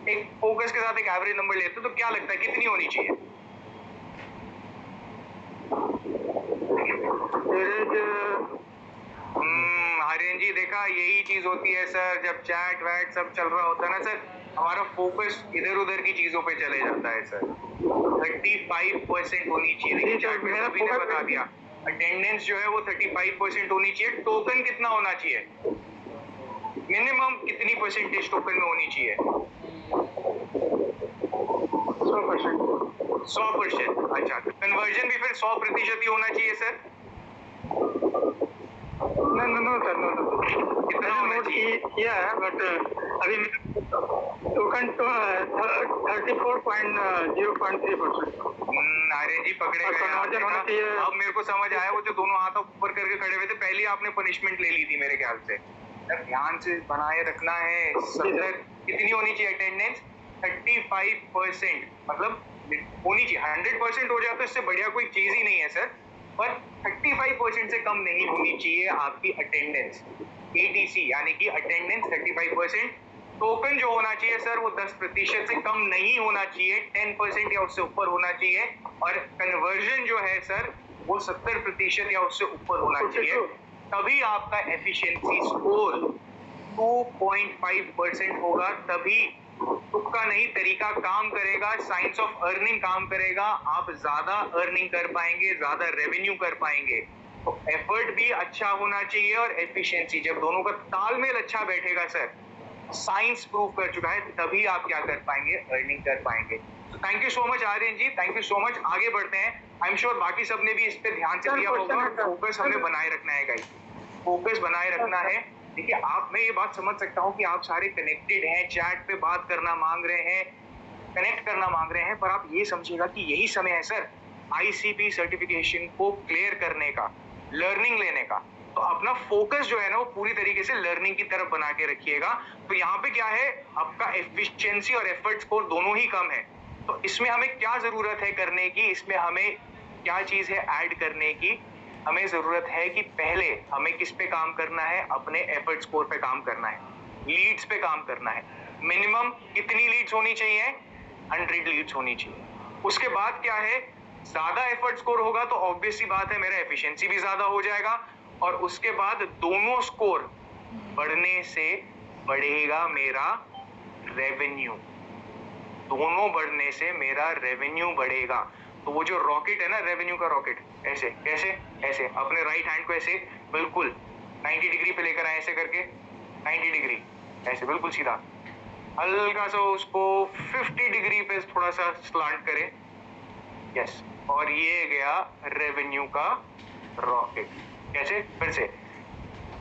एक फोकस के साथ एक एवरेज नंबर लेते हैं, तो क्या लगता है कितनी होनी चाहिए? आर्यन जी देखा, यही चीज होती है सर, जब चैट वैट सब चल रहा होता है ना सर, हमारा फोकस इधर उधर की चीजों पे चले जाता है सर। 35% होनी चाहिए। देखिए चैट में सभी ने बता दिया, अटेंडेंस जो है वो 35% होनी चाहिए। टोकन कितना होना चाहिए? मिनिमम कितनी परसेंटेज टोकन में होनी चाहिए? 100%। अच्छा, कन्वर्जन भी फिर 100% ही होना चाहिए सर? No sir, no. कितना होना चाहिए? किया है, बट अभी टोकन तो 34.03%। आर्यन जी पकड़े गए। अब मेरे को समझ आया, वो जो दोनों हाथ ऊपर करके खड़े हुए थे, पहले आपने पनिशमेंट ले ली थी मेरे ख्याल से। ध्यान से बनाए रखना है। कितनी होनी चाहिए अटेंडेंस? 35%, मतलब होनी चाहिए। 100% हो जाए तो इससे बढ़िया कोई चीज ही नहीं है सर, पर 35% से कम नहीं होनी चाहिए आपकी अटेंडेंस। ATC यानी कि अटेंडेंस 35%। टोकन जो होना चाहिए सर वो 10% से कम नहीं होना चाहिए, 10% या उससे ऊपर होना चाहिए। और कन्वर्जन जो है सर वो 70% या उससे ऊपर होना चाहिए, तभी आपका एफिशिएंसी स्कोर 2.5% होगा। तभी तुक्का नहीं तरीका काम करेगा, साइंस ऑफ अर्निंग काम करेगा, आप ज्यादा अर्निंग कर पाएंगे, ज्यादा रेवेन्यू कर पाएंगे। तो एफर्ट भी अच्छा होना चाहिए और एफिशिएंसी, जब दोनों का तालमेल अच्छा बैठेगा सर, साइंस प्रूव कर चुका है, तभी आप क्या कर पाएंगे, अर्निंग कर पाएंगे। तो thank you so much Aryan ji, thank you so much. आगे बढ़ते हैं। आई एम श्योर बाकी सबने भी इस पे ध्यान से दिया होगा। फोकस हमें बनाए रखना है गाइस, फोकस बनाए रखना है। देखिए आप, मैं ये बात समझ सकता हूँ कि आप सारे कनेक्टेड हैं, चैट पे बात करना मांग रहे हैं, कनेक्ट करना मांग रहे हैं, पर आप ये समझिएगा कि यही समय है सर ICP सर्टिफिकेशन को क्लियर करने का, लर्निंग लेने का। तो अपना फोकस जो है ना वो पूरी तरीके से लर्निंग की तरफ बना के रखिएगा। तो यहाँ पे क्या है, आपका एफिशिएंसी और एफर्ट स्कोर दोनों ही कम है। तो इसमें हमें क्या जरूरत है करने की, इसमें हमें क्या चीज है ऐड करने की, हमें जरूरत है कि पहले हमें किस पे काम करना है, अपने एफर्ट स्कोर पे काम करना है, लीड्स पे काम करना है। मिनिमम कितनी लीड्स होनी चाहिए, 100 लीड्स होनी चाहिए। उसके बाद क्या है, ज्यादा एफर्ट स्कोर होगा तो ऑब्वियस सी बात है मेरा एफिशिएंसी भी ज्यादा हो जाएगा, और उसके बाद दोनों स्कोर बढ़ने से बढ़ेगा मेरा रेवेन्यू, दोनों बढ़ने से मेरा रेवेन्यू बढ़ेगा। तो वो जो रॉकेट है ना, रेवेन्यू का रॉकेट, ऐसे कैसे, ऐसे अपने राइट हैंड को ऐसे बिल्कुल 90 डिग्री पे लेकर आए, ऐसे करके 90 डिग्री, ऐसे बिल्कुल सीधा, हल्का सा उसको 50 डिग्री पे थोड़ा सा स्लांट करें, यस, और ये गया रेवेन्यू का रॉकेट। कैसे, फिर से,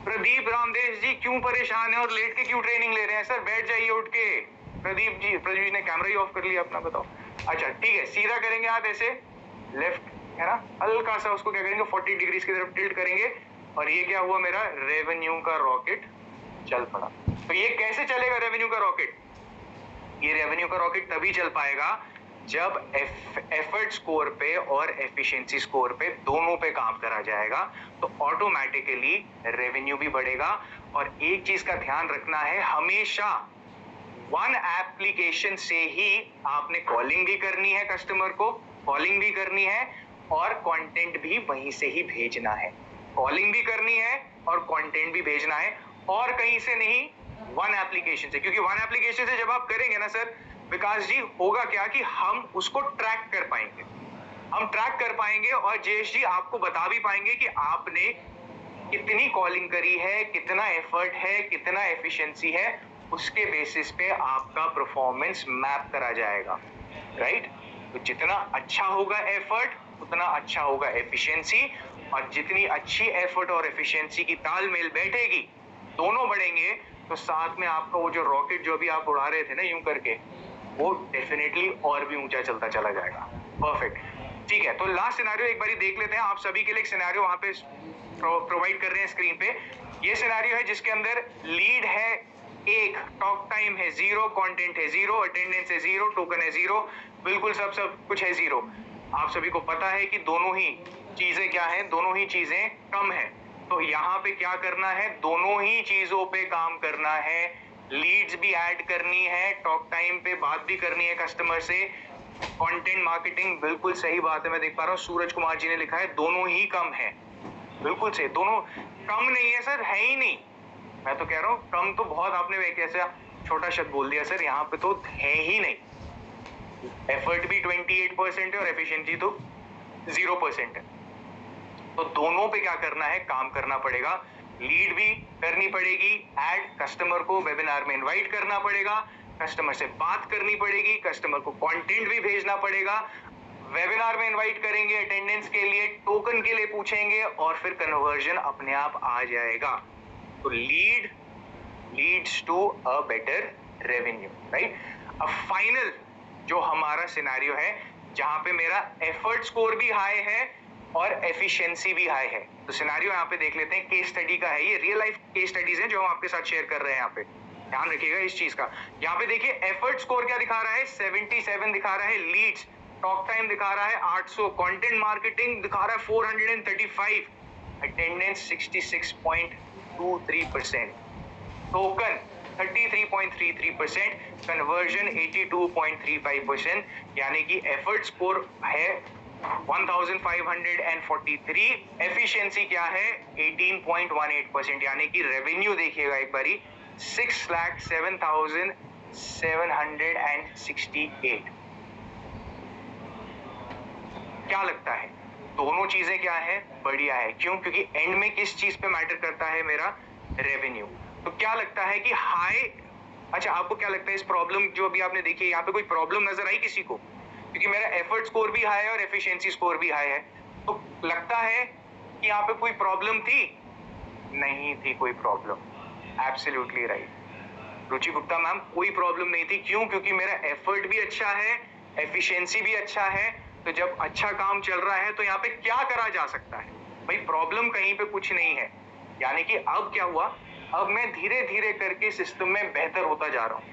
प्रदीप रामदेव जी क्यों परेशान है और लेट के क्यों ट्रेनिंग ले रहे हैं सर, बैठ जाइए उठ के। प्रदीप जी ने कैमरा ही ऑफ कर लिया अपना, बताओ। अच्छा ठीक है, सीधा करेंगे आप ऐसे, लेफ्ट है ना, हल्का सा उसको क्या करेंगे 40 डिग्री की तरफ टिल्ट करेंगे, और ये क्या हुआ, मेरा रेवेन्यू का रॉकेट चल पड़ा। तो ये कैसे चलेगा रेवेन्यू का रॉकेट, ये रेवेन्यू का रॉकेट तभी चल पाएगा जब एफर्ट स्कोर पे और एफिशिएंसी स्कोर पे दोनों पे काम करा जाएगा, तो ऑटोमेटिकली रेवेन्यू भी बढ़ेगा। और एक चीज का ध्यान रखना है, हमेशा वन एप्लीकेशन से ही आपने कॉलिंग भी करनी है, कस्टमर को कॉलिंग भी करनी है और कंटेंट भी वहीं से ही भेजना है। कॉलिंग भी करनी है और कंटेंट भी भेजना है, और कहीं से नहीं, वन एप्लीकेशन से। क्योंकि वन एप्लीकेशन से जब आप करेंगे ना सर विकास जी, होगा क्या कि हम उसको ट्रैक कर पाएंगे, हम ट्रैक कर पाएंगे, और जयेश जी आपको बता भी पाएंगे कि आपने कितनी कॉलिंग करी है, कितना एफर्ट है, कितना एफिशिएंसी है, उसके बेसिस पे आपका परफॉर्मेंस मैप करा जाएगा, राइट। तो जितना अच्छा होगा एफर्ट उतना अच्छा होगा एफिशिएंसी, और जितनी अच्छी एफर्ट और एफिशिएंसी की तालमेल बैठेगी, दोनों बढ़ेंगे, तो साथ में आपका वो जो रॉकेट जो भी आप उड़ा रहे थे ना यूं करके, वो डेफिनेटली और भी ऊंचा चलता चला जाएगा। परफेक्ट, ठीक है। तो लास्ट सिनेरियो एक बारी देख लेते हैं, आप सभी के लिए एक सिनेरियो वहां पे प्रोवाइड कर रहे हैं स्क्रीन पे। ये सिनेरियो है जिसके अंदर लीड है 1, टॉक टाइम है 0, कंटेंट है 0, अटेंडेंस है 0, टोकन है 0, बिल्कुल सब कुछ है 0। आप सभी को पता है कि दोनों ही चीजें क्या है, दोनों ही चीजें कम है। तो यहाँ पे क्या करना है, दोनों ही चीजों पे काम करना है, लीड्स भी ऐड करनी है, टॉक टाइम पे बात भी करनी है कस्टमर से, कंटेंट मार्केटिंग, बिल्कुल सही बात है। मैं देख पा रहा हूँ सूरज कुमार जी ने लिखा है दोनों ही कम है, बिल्कुल सही, दोनों कम नहीं है सर, है ही नहीं। मैं तो कह रहा हूँ कम तो बहुत, आपने एक ऐसा छोटा शब्द बोल दिया सर, यहाँ पे तो है ही नहीं। एफर्ट भी 28% है और एफिशिएंसी तो 0% है। तो दोनों पे क्या करना है, काम करना पड़ेगा, लीड भी करनी पड़ेगी, ऐड कस्टमर को वेबिनार में इनवाइट करना पड़ेगा, कस्टमर से बात करनी पड़ेगी, कस्टमर को कंटेंट भी भेजना पड़ेगा, वेबिनार में इनवाइट करेंगे अटेंडेंस के लिए, टोकन के लिए पूछेंगे, और फिर कन्वर्जन अपने आप आ जाएगा। तो lead leads to a better revenue, right. अब फाइनल जो हमारा सिनेरियो है जहां पे मेरा एफर्ट स्कोर भी हाई है और एफिशिएंसी भी हाई है। तो सिनेरियो यहाँ पे देख लेते हैं, केस स्टडी का है, ये रियल लाइफ केस स्टडीज हैं जो हम आपके साथ शेयर कर रहे हैं। यहाँ पे ध्यान रखिएगा इस चीज का। यहाँ पे देखिए एफर्ट स्कोर क्या दिखा रहा है, 77 दिखा रहा है, लीड्स टॉक टाइम दिखा रहा है 800, कंटेंट मार्केटिंग दिखा रहा है 435, अटेंडेंस 66.23%, टोकन 33.33%, कन्वर्जन 82.35%, यानी कि एफर्ट स्कोर है 1543, एफिशिएंसी क्या है 18.18%, यानी कि रेवेन्यू देखिएगा एक बारी 6,07,768। क्या लगता है दोनों चीजें क्या है? बढ़िया है। क्यों? क्योंकि एंड में किस चीज पे मैटर करता है? मेरा रेवेन्यू। तो क्या लगता है कि हाई, अच्छा आपको क्या लगता है इस प्रॉब्लम जो अभी आपने देखी, यहाँ पे कोई प्रॉब्लम नजर आई किसी को? क्योंकि मेरा एफर्ट स्कोर भी हाई है और एफिशिएंसी स्कोर भी हाई है, तो लगता है कि यहाँ पे कोई प्रॉब्लम थी? नहीं थी कोई प्रॉब्लम। एब्सोल्युटली राइट रुचि गुप्ता मैम, कोई प्रॉब्लम नहीं थी। क्यों? क्योंकि मेरा एफर्ट भी अच्छा है, एफिशिएंसी भी अच्छा है। तो जब अच्छा काम चल रहा है तो यहाँ पे क्या करा जा सकता है? भाई प्रॉब्लम कहीं पे कुछ नहीं है। यानी कि अब क्या हुआ, अब मैं धीरे धीरे करके सिस्टम में बेहतर होता जा रहा हूँ,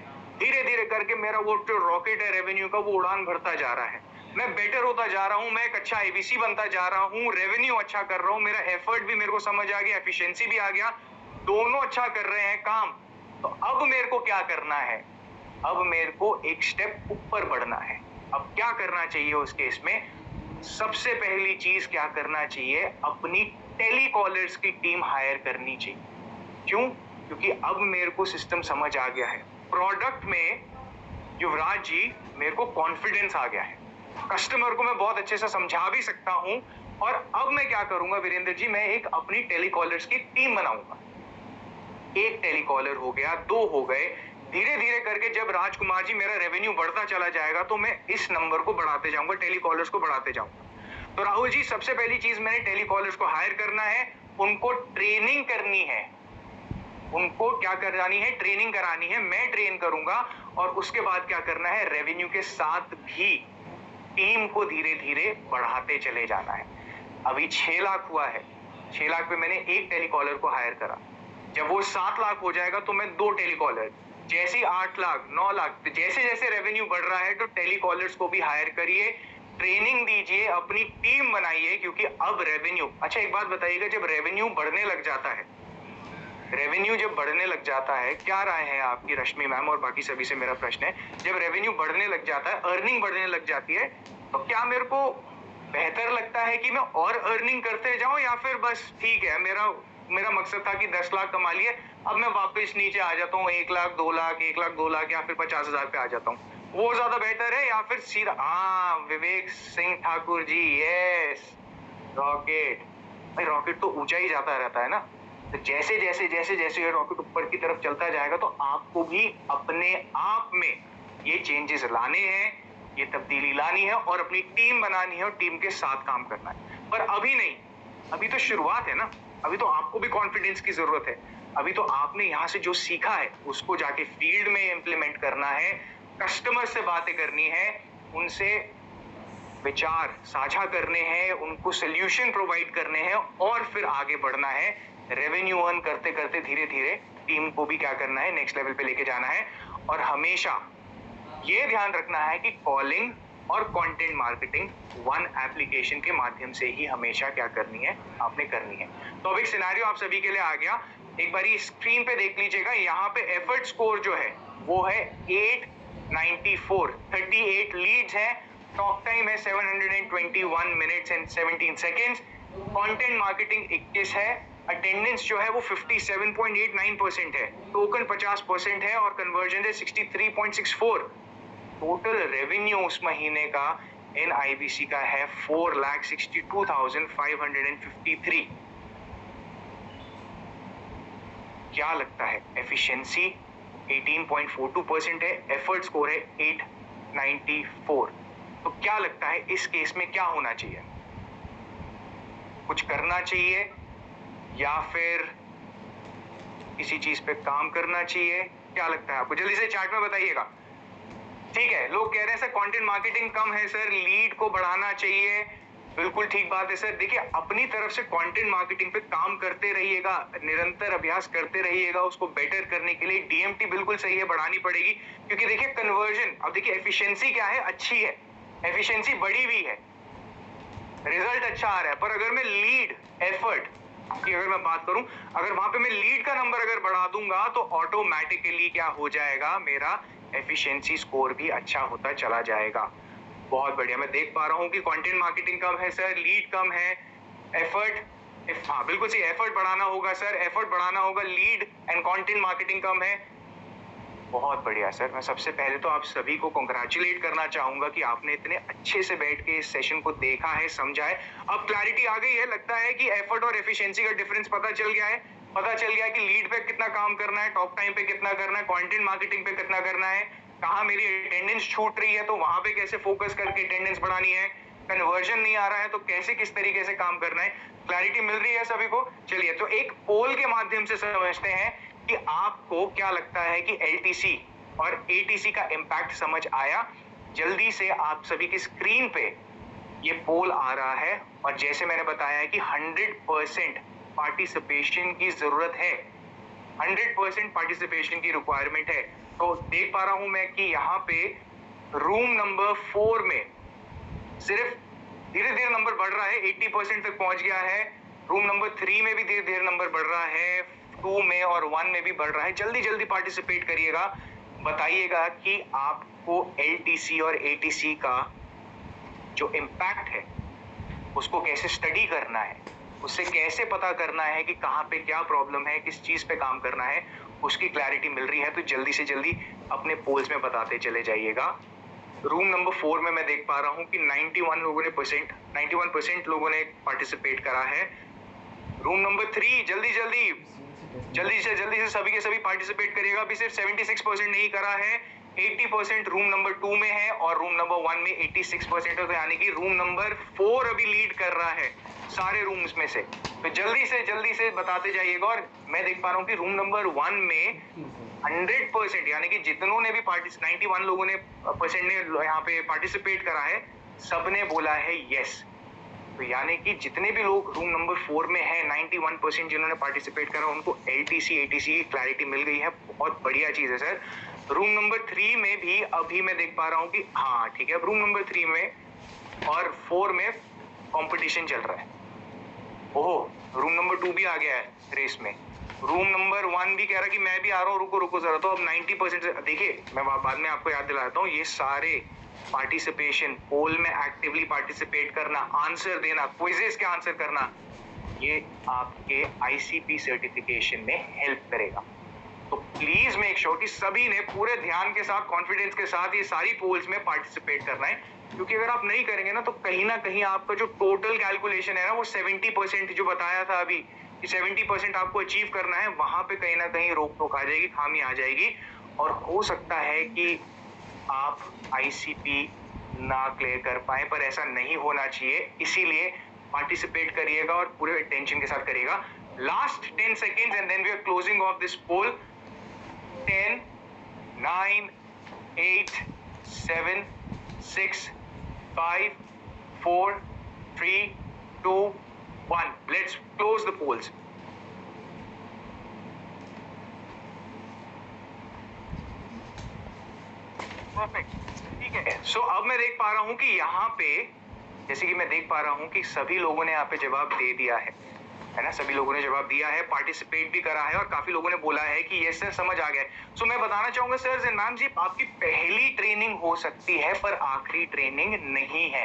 धीरे धीरे करके मेरा वो जो रॉकेट है रेवेन्यू का वो उड़ान भरता जा रहा है, मैं बेटर होता जा रहा हूँ, मैं एक अच्छा एबीसी बनता जा रहा हूँ, रेवेन्यू अच्छा कर रहा हूँ, मेरा एफर्ट भी मेरे को समझ आ गया, एफिशिएंसी भी आ गया, दोनों अच्छा कर रहे हैं काम। तो अब मेरे को क्या करना है? अब मेरे को एक स्टेप ऊपर बढ़ना है। अब क्या करना चाहिए उस केस में? सबसे पहली चीज क्या करना चाहिए? अपनी टेलीकॉलर्स की टीम हायर करनी चाहिए। क्यों? क्योंकि अब मेरे को सिस्टम समझ आ गया है, प्रोडक्ट में युवराज जी मेरे को कॉन्फिडेंस आ गया है, कस्टमर को मैं बहुत अच्छे से समझा भी सकता हूं। और अब मैं क्या करूंगा वीरेंद्र जी, मैं एक अपनी टेलीकॉलर्स की टीम बनाऊंगा। एक टेलीकॉलर हो गया, 2 हो गए, धीरे धीरे करके जब राजकुमार जी मेरा रेवेन्यू बढ़ता चला जाएगा तो मैं इस नंबर को बढ़ाते जाऊंगा, टेलीकॉलर्स को बढ़ाते जाऊंगा। तो राहुल जी सबसे पहली चीज मैंने टेलीकॉलर्स को हायर करना है, उनको ट्रेनिंग करनी है, उनको क्या करानी है? ट्रेनिंग करानी है, मैं ट्रेन करूंगा। और उसके बाद क्या करना है? रेवेन्यू के साथ भी टीम को धीरे धीरे बढ़ाते चले जाना है। अभी 6 लाख हुआ है, 6 लाख पे मैंने एक टेलीकॉलर को हायर करा, जब वो 7 लाख हो जाएगा तो मैं 2 टेलीकॉलर, जैसे ही 8 लाख 9 लाख, जैसे जैसे रेवेन्यू बढ़ रहा है तो टेलीकॉलर्स को भी हायर करिए, ट्रेनिंग दीजिए, अपनी टीम बनाइए। क्योंकि अब रेवेन्यू, अच्छा एक बात बताइएगा, जब रेवेन्यू बढ़ने लग जाता है, रेवेन्यू जब बढ़ने लग जाता है, क्या राय है आपकी रश्मि मैम और बाकी सभी से मेरा प्रश्न है, जब रेवेन्यू बढ़ने लग जाता है, अर्निंग बढ़ने लग जाती है, तो क्या मेरे को बेहतर लगता है कि मैं और अर्निंग करते जाऊं, या फिर बस ठीक है मेरा मकसद था कि 10 लाख कमा लिए, अब मैं वापस नीचे आ जाता हूँ 1 लाख 2 लाख 1 लाख 2 लाख या फिर 50,000 पे आ जाता हूँ, वो ज्यादा बेहतर है? या फिर सीधा विवेक सिंह ठाकुर जी, यस रॉकेट, भाई रॉकेट तो ऊंचा ही जाता रहता है ना। तो जैसे जैसे जैसे जैसे ये रॉकेट ऊपर की तरफ चलता जाएगा तो आपको भी अपने आप में ये चेंजेस लाने हैं, ये तब्दीली लानी है और अपनी टीम बनानी है और टीम के साथ काम करना है। पर अभी नहीं, अभी तो शुरुआत है ना, अभी तो आपको भी कॉन्फिडेंस की जरूरत है। अभी तो आपने यहाँ से जो सीखा है उसको जाके फील्ड में इम्प्लीमेंट करना है, कस्टमर से बातें करनी है, उनसे विचार साझा करने हैं, उनको सोल्यूशन प्रोवाइड करने हैं और फिर आगे बढ़ना है। रेवेन्यू अर्न करते करते धीरे धीरे टीम को भी क्या करना है? नेक्स्ट लेवल पे लेके जाना है। और हमेशा ये ध्यान रखना है कि कॉलिंग और कंटेंट मार्केटिंग वन एप्लीकेशन के माध्यम से ही हमेशा क्या करनी है? आपने करनी है। तो अब एक सिनेरियो आप सभी के लिए आ गया, एक बारी स्क्रीन पे देख लीजिएगा। यहाँ पे एफर्ट स्कोर जो है वो है 894, 38 लीड्स है, टॉक टाइम है 721 minutes and 17 seconds, content marketing 21 है, अटेंडेंस जो है वो 57.89% है, टोकन 50% है और कन्वर्जन है 63.64। टोटल रेवेन्यू उस महीने का NIBC का है 4,62,553। क्या लगता है? एफिशिएंसी 18.42% है, एफर्ट स्कोर है 894। तो क्या लगता है इस केस में क्या होना चाहिए? कुछ करना चाहिए या फिर किसी चीज पे काम करना चाहिए? क्या लगता है आपको? जल्दी से चैट में बताइएगा। ठीक है, लोग कह रहे हैं सर कंटेंट मार्केटिंग कम है सर, लीड को बढ़ाना चाहिए। बिल्कुल ठीक बात है सर। देखिए अपनी तरफ से कंटेंट मार्केटिंग पे काम करते रहिएगा, निरंतर अभ्यास करते रहिएगा, उसको बेटर करने के लिए DMT बिल्कुल सही है, बढ़ानी पड़ेगी। क्योंकि देखिए कन्वर्जन, अब देखिए एफिशिएंसी क्या है? अच्छी है, एफिशिएंसी बढ़ी हुई है, रिजल्ट अच्छा आ रहा है, पर अगर मैं लीड एफर्ट की अगर मैं बात करूं, अगर वहां पे मैं लीड का नंबर अगर बढ़ा दूंगा तो ऑटोमेटिकली क्या हो जाएगा, मेरा एफिशिएंसी स्कोर भी अच्छा होता चला जाएगा। बहुत बढ़िया, मैं देख पा रहा हूं कि कंटेंट मार्केटिंग कम है सर, लीड कम है, एफर्ट, हाँ बिल्कुल सही, एफर्ट बढ़ाना होगा सर, एफर्ट बढ़ाना होगा, लीड एंड कंटेंट मार्केटिंग कम है। बहुत बढ़िया सर, मैं सबसे पहले तो आप सभी को कांग्रेचुलेट करना चाहूंगा कि आपने इतने अच्छे से बैठ के इस सेशन को देखा है, समझा है, अब क्लैरिटी आ गई है, लगता है कि एफर्ट और एफिशिएंसी का डिफरेंस पता चल गया है, पता चल गया कि लीड पे कितना काम करना है, टॉक टाइम पे कितना करना है, कंटेंट मार्केटिंग पे कितना करना है, कहाँ मेरी अटेंडेंस छूट रही है तो वहां पे कैसे फोकस करके अटेंडेंस बढ़ानी है, कन्वर्जन नहीं आ रहा है तो कैसे किस तरीके से काम करना है, क्लैरिटी मिल रही है सभी को। चलिए तो एक पोल के माध्यम से समझते हैं कि आपको क्या लगता है कि LTC और ATC का इम्पैक्ट समझ आया। जल्दी से आप सभी की स्क्रीन पे ये पोल आ रहा है और जैसे मैंने बताया कि 100% पार्टिसिपेशन की जरूरत है, 100% पार्टिसिपेशन की रिक्वायरमेंट है। तो देख पा रहा हूं मैं कि यहाँ पे रूम नंबर 4 में सिर्फ धीरे धीरे नंबर बढ़ रहा है, 80% तक पहुंच गया है। रूम नंबर 3 में भी धीरे धीरे नंबर बढ़ रहा है, 2 में और 1 में भी बढ़ रहा है। जल्दी जल्दी पार्टिसिपेट करिएगा, बताइएगा कि आपको LTC और ATC का जो इम्पैक्ट है उसको कैसे स्टडी करना है, उससे कैसे पता करना है कि कहाँ पे क्या प्रॉब्लम है, किस चीज पे काम करना है, उसकी क्लैरिटी मिल रही है तो जल्दी से जल्दी अपने पोल्स में बताते चले जाइएगा। रूम नंबर 4 में मैं देख पा रहा हूँ कि 91% लोगों ने पार्टिसिपेट करा है। रूम नंबर 3 जल्दी से सभी के सभी पार्टिसिपेट करिएगा। अभी सिर्फ 76% नहीं करा है, 80% रूम नंबर 2 में है और रूम नंबर 1 में 86% है, तो यानी कि रूम नंबर 4 अभी लीड कर रहा है सारे रूम्स में से। तो जल्दी से बताते जाइएगा। और मैं देख पा रहा हूँ कि रूम नंबर 1 में 100% यानी कि जितनों ने भी 91 लोगों ने यहाँ पे पार्टिसिपेट करा है, सबने बोला है यस। तो यानी कि जितने भी लोग रूम नंबर 4 में हैं, 91% जिन्होंने पार्टिसिपेट करा उनको LTC ATC की क्लैरिटी मिल गई है। बहुत बढ़िया चीज है सर। रूम नंबर 3 में भी अभी मैं देख पा रहा हूँ कि हाँ ठीक है, रूम नंबर 3 में और 4 में कंपटीशन चल रहा है। ओहो, रूम नंबर 2 भी आ गया है रेस में। रूम नंबर 1 भी कह रहा है कि मैं भी आ रहा हूँ, रुको जरा। तो अब 90% देखिए, मैं बाद में आपको याद दिलाता हूँ, ये सारे पार्टिसिपेशन, पोल में एक्टिवली पार्टिसिपेट करना, आंसर देना, क्विजेस के आंसर करना, ये आपके ICP सर्टिफिकेशन में हेल्प करेगा। तो प्लीज मेक श्योर कि सभी ने पूरे ध्यान के साथ, कॉन्फिडेंस के साथ ये सारी पोल्स में पार्टिसिपेट करना है, क्योंकि अगर आप नहीं करेंगे ना तो कहीं ना कहीं आपका जो टोटल कैलकुलेशन है ना, वो 70% जो बताया था अभी कि 70% आपको अचीव करना है, वहां पे कहीं ना कहीं रोक टोक आ जाएगी, खामी आ जाएगी और हो सकता है कि आप ICP ना क्लियर कर पाए, पर ऐसा नहीं होना चाहिए। इसीलिए पार्टिसिपेट करिएगा और पूरे अटेंशन के साथ करिएगा। Last 10 seconds and then we are closing off this poll. 10, 9, 8, 7, 6, 5, 4, 3, 2, 1. Let's close the polls. Perfect. ठीक है। So अब मैं देख पा रहा हूँ कि यहाँ पे, जैसे कि मैं देख पा रहा हूँ कि सभी लोगों ने यहाँ पे जवाब दे दिया है ना, सभी लोगों ने जवाब दिया है, पार्टिसिपेट भी करा है और काफी लोगों ने बोला है कि यस सर समझ आ गया। सो मैं बताना चाहूंगा सर एंड मैम जी, आपकी पहली ट्रेनिंग हो सकती है पर आखिरी ट्रेनिंग नहीं है।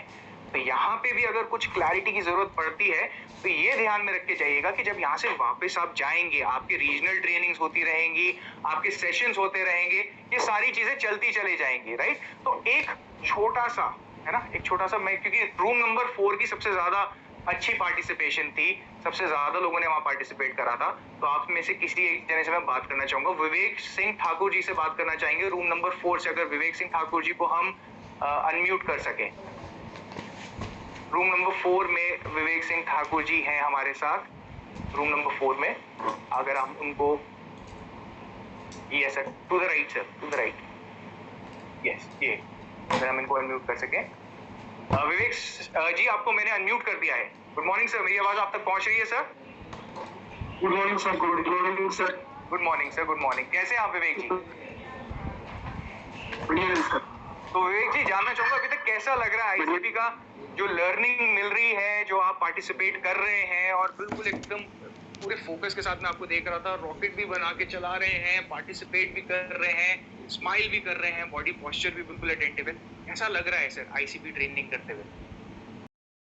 तो यहाँ पे भी अगर कुछ क्लैरिटी की जरूरत पड़ती है तो ये ध्यान में रख के जाइएगा कि जब यहाँ से वापस आप जाएंगे, आपकी रीजनल ट्रेनिंग्स होती रहेंगी, आपके सेशंस होते रहेंगे, ये सारी चीजें चलती चली जाएंगी, राइट। तो एक छोटा सा है ना, एक छोटा सा, मैं क्योंकि रूम नंबर 4 की सबसे ज्यादा अच्छी पार्टिसिपेशन थी, सबसे ज्यादा लोगों ने वहां पार्टिसिपेट करा था, तो आप में से किसी एक जने से मैं बात करना चाहूंगा। विवेक सिंह ठाकुर जी से बात करना चाहेंगे रूम नंबर 4 से, अगर विवेक सिंह ठाकुर जी को हम अनम्यूट कर सके। रूम नंबर 4 में विवेक सिंह ठाकुर जी हैं हमारे साथ रूम नंबर 4 में, अगर हम उनको, yes sir, to the right sir, to the right, yes, ये अगर हम इनको अनम्यूट कर सके। विवेक जी, आपको मैंने अनम्यूट कर दिया है। गुड मॉर्निंग सर, मेरी आवाज आप तक पहुंच रही है sir? Good morning sir. Good morning sir. Good morning sir, good morning. कैसे हैं आप विवेक जी? बढ़िया सर। तो विवेक जी जानना चाहूंगा अभी तक कैसा लग रहा है आईसीपी का जो लर्निंग मिल रही है, जो आप पार्टिसिपेट कर रहे हैं और बिल्कुल एकदम पूरे फोकस के साथ मैं आपको देख रहा था, रॉकेट भी बना के चला रहे हैं, पार्टिसिपेट भी कर रहे हैं, स्माइल भी कर रहे हैं, बॉडी पोस्चर भी बिल्कुल अटेंटिव है। कैसा लग रहा है सर आईसीपी ट्रेनिंग करते हुए?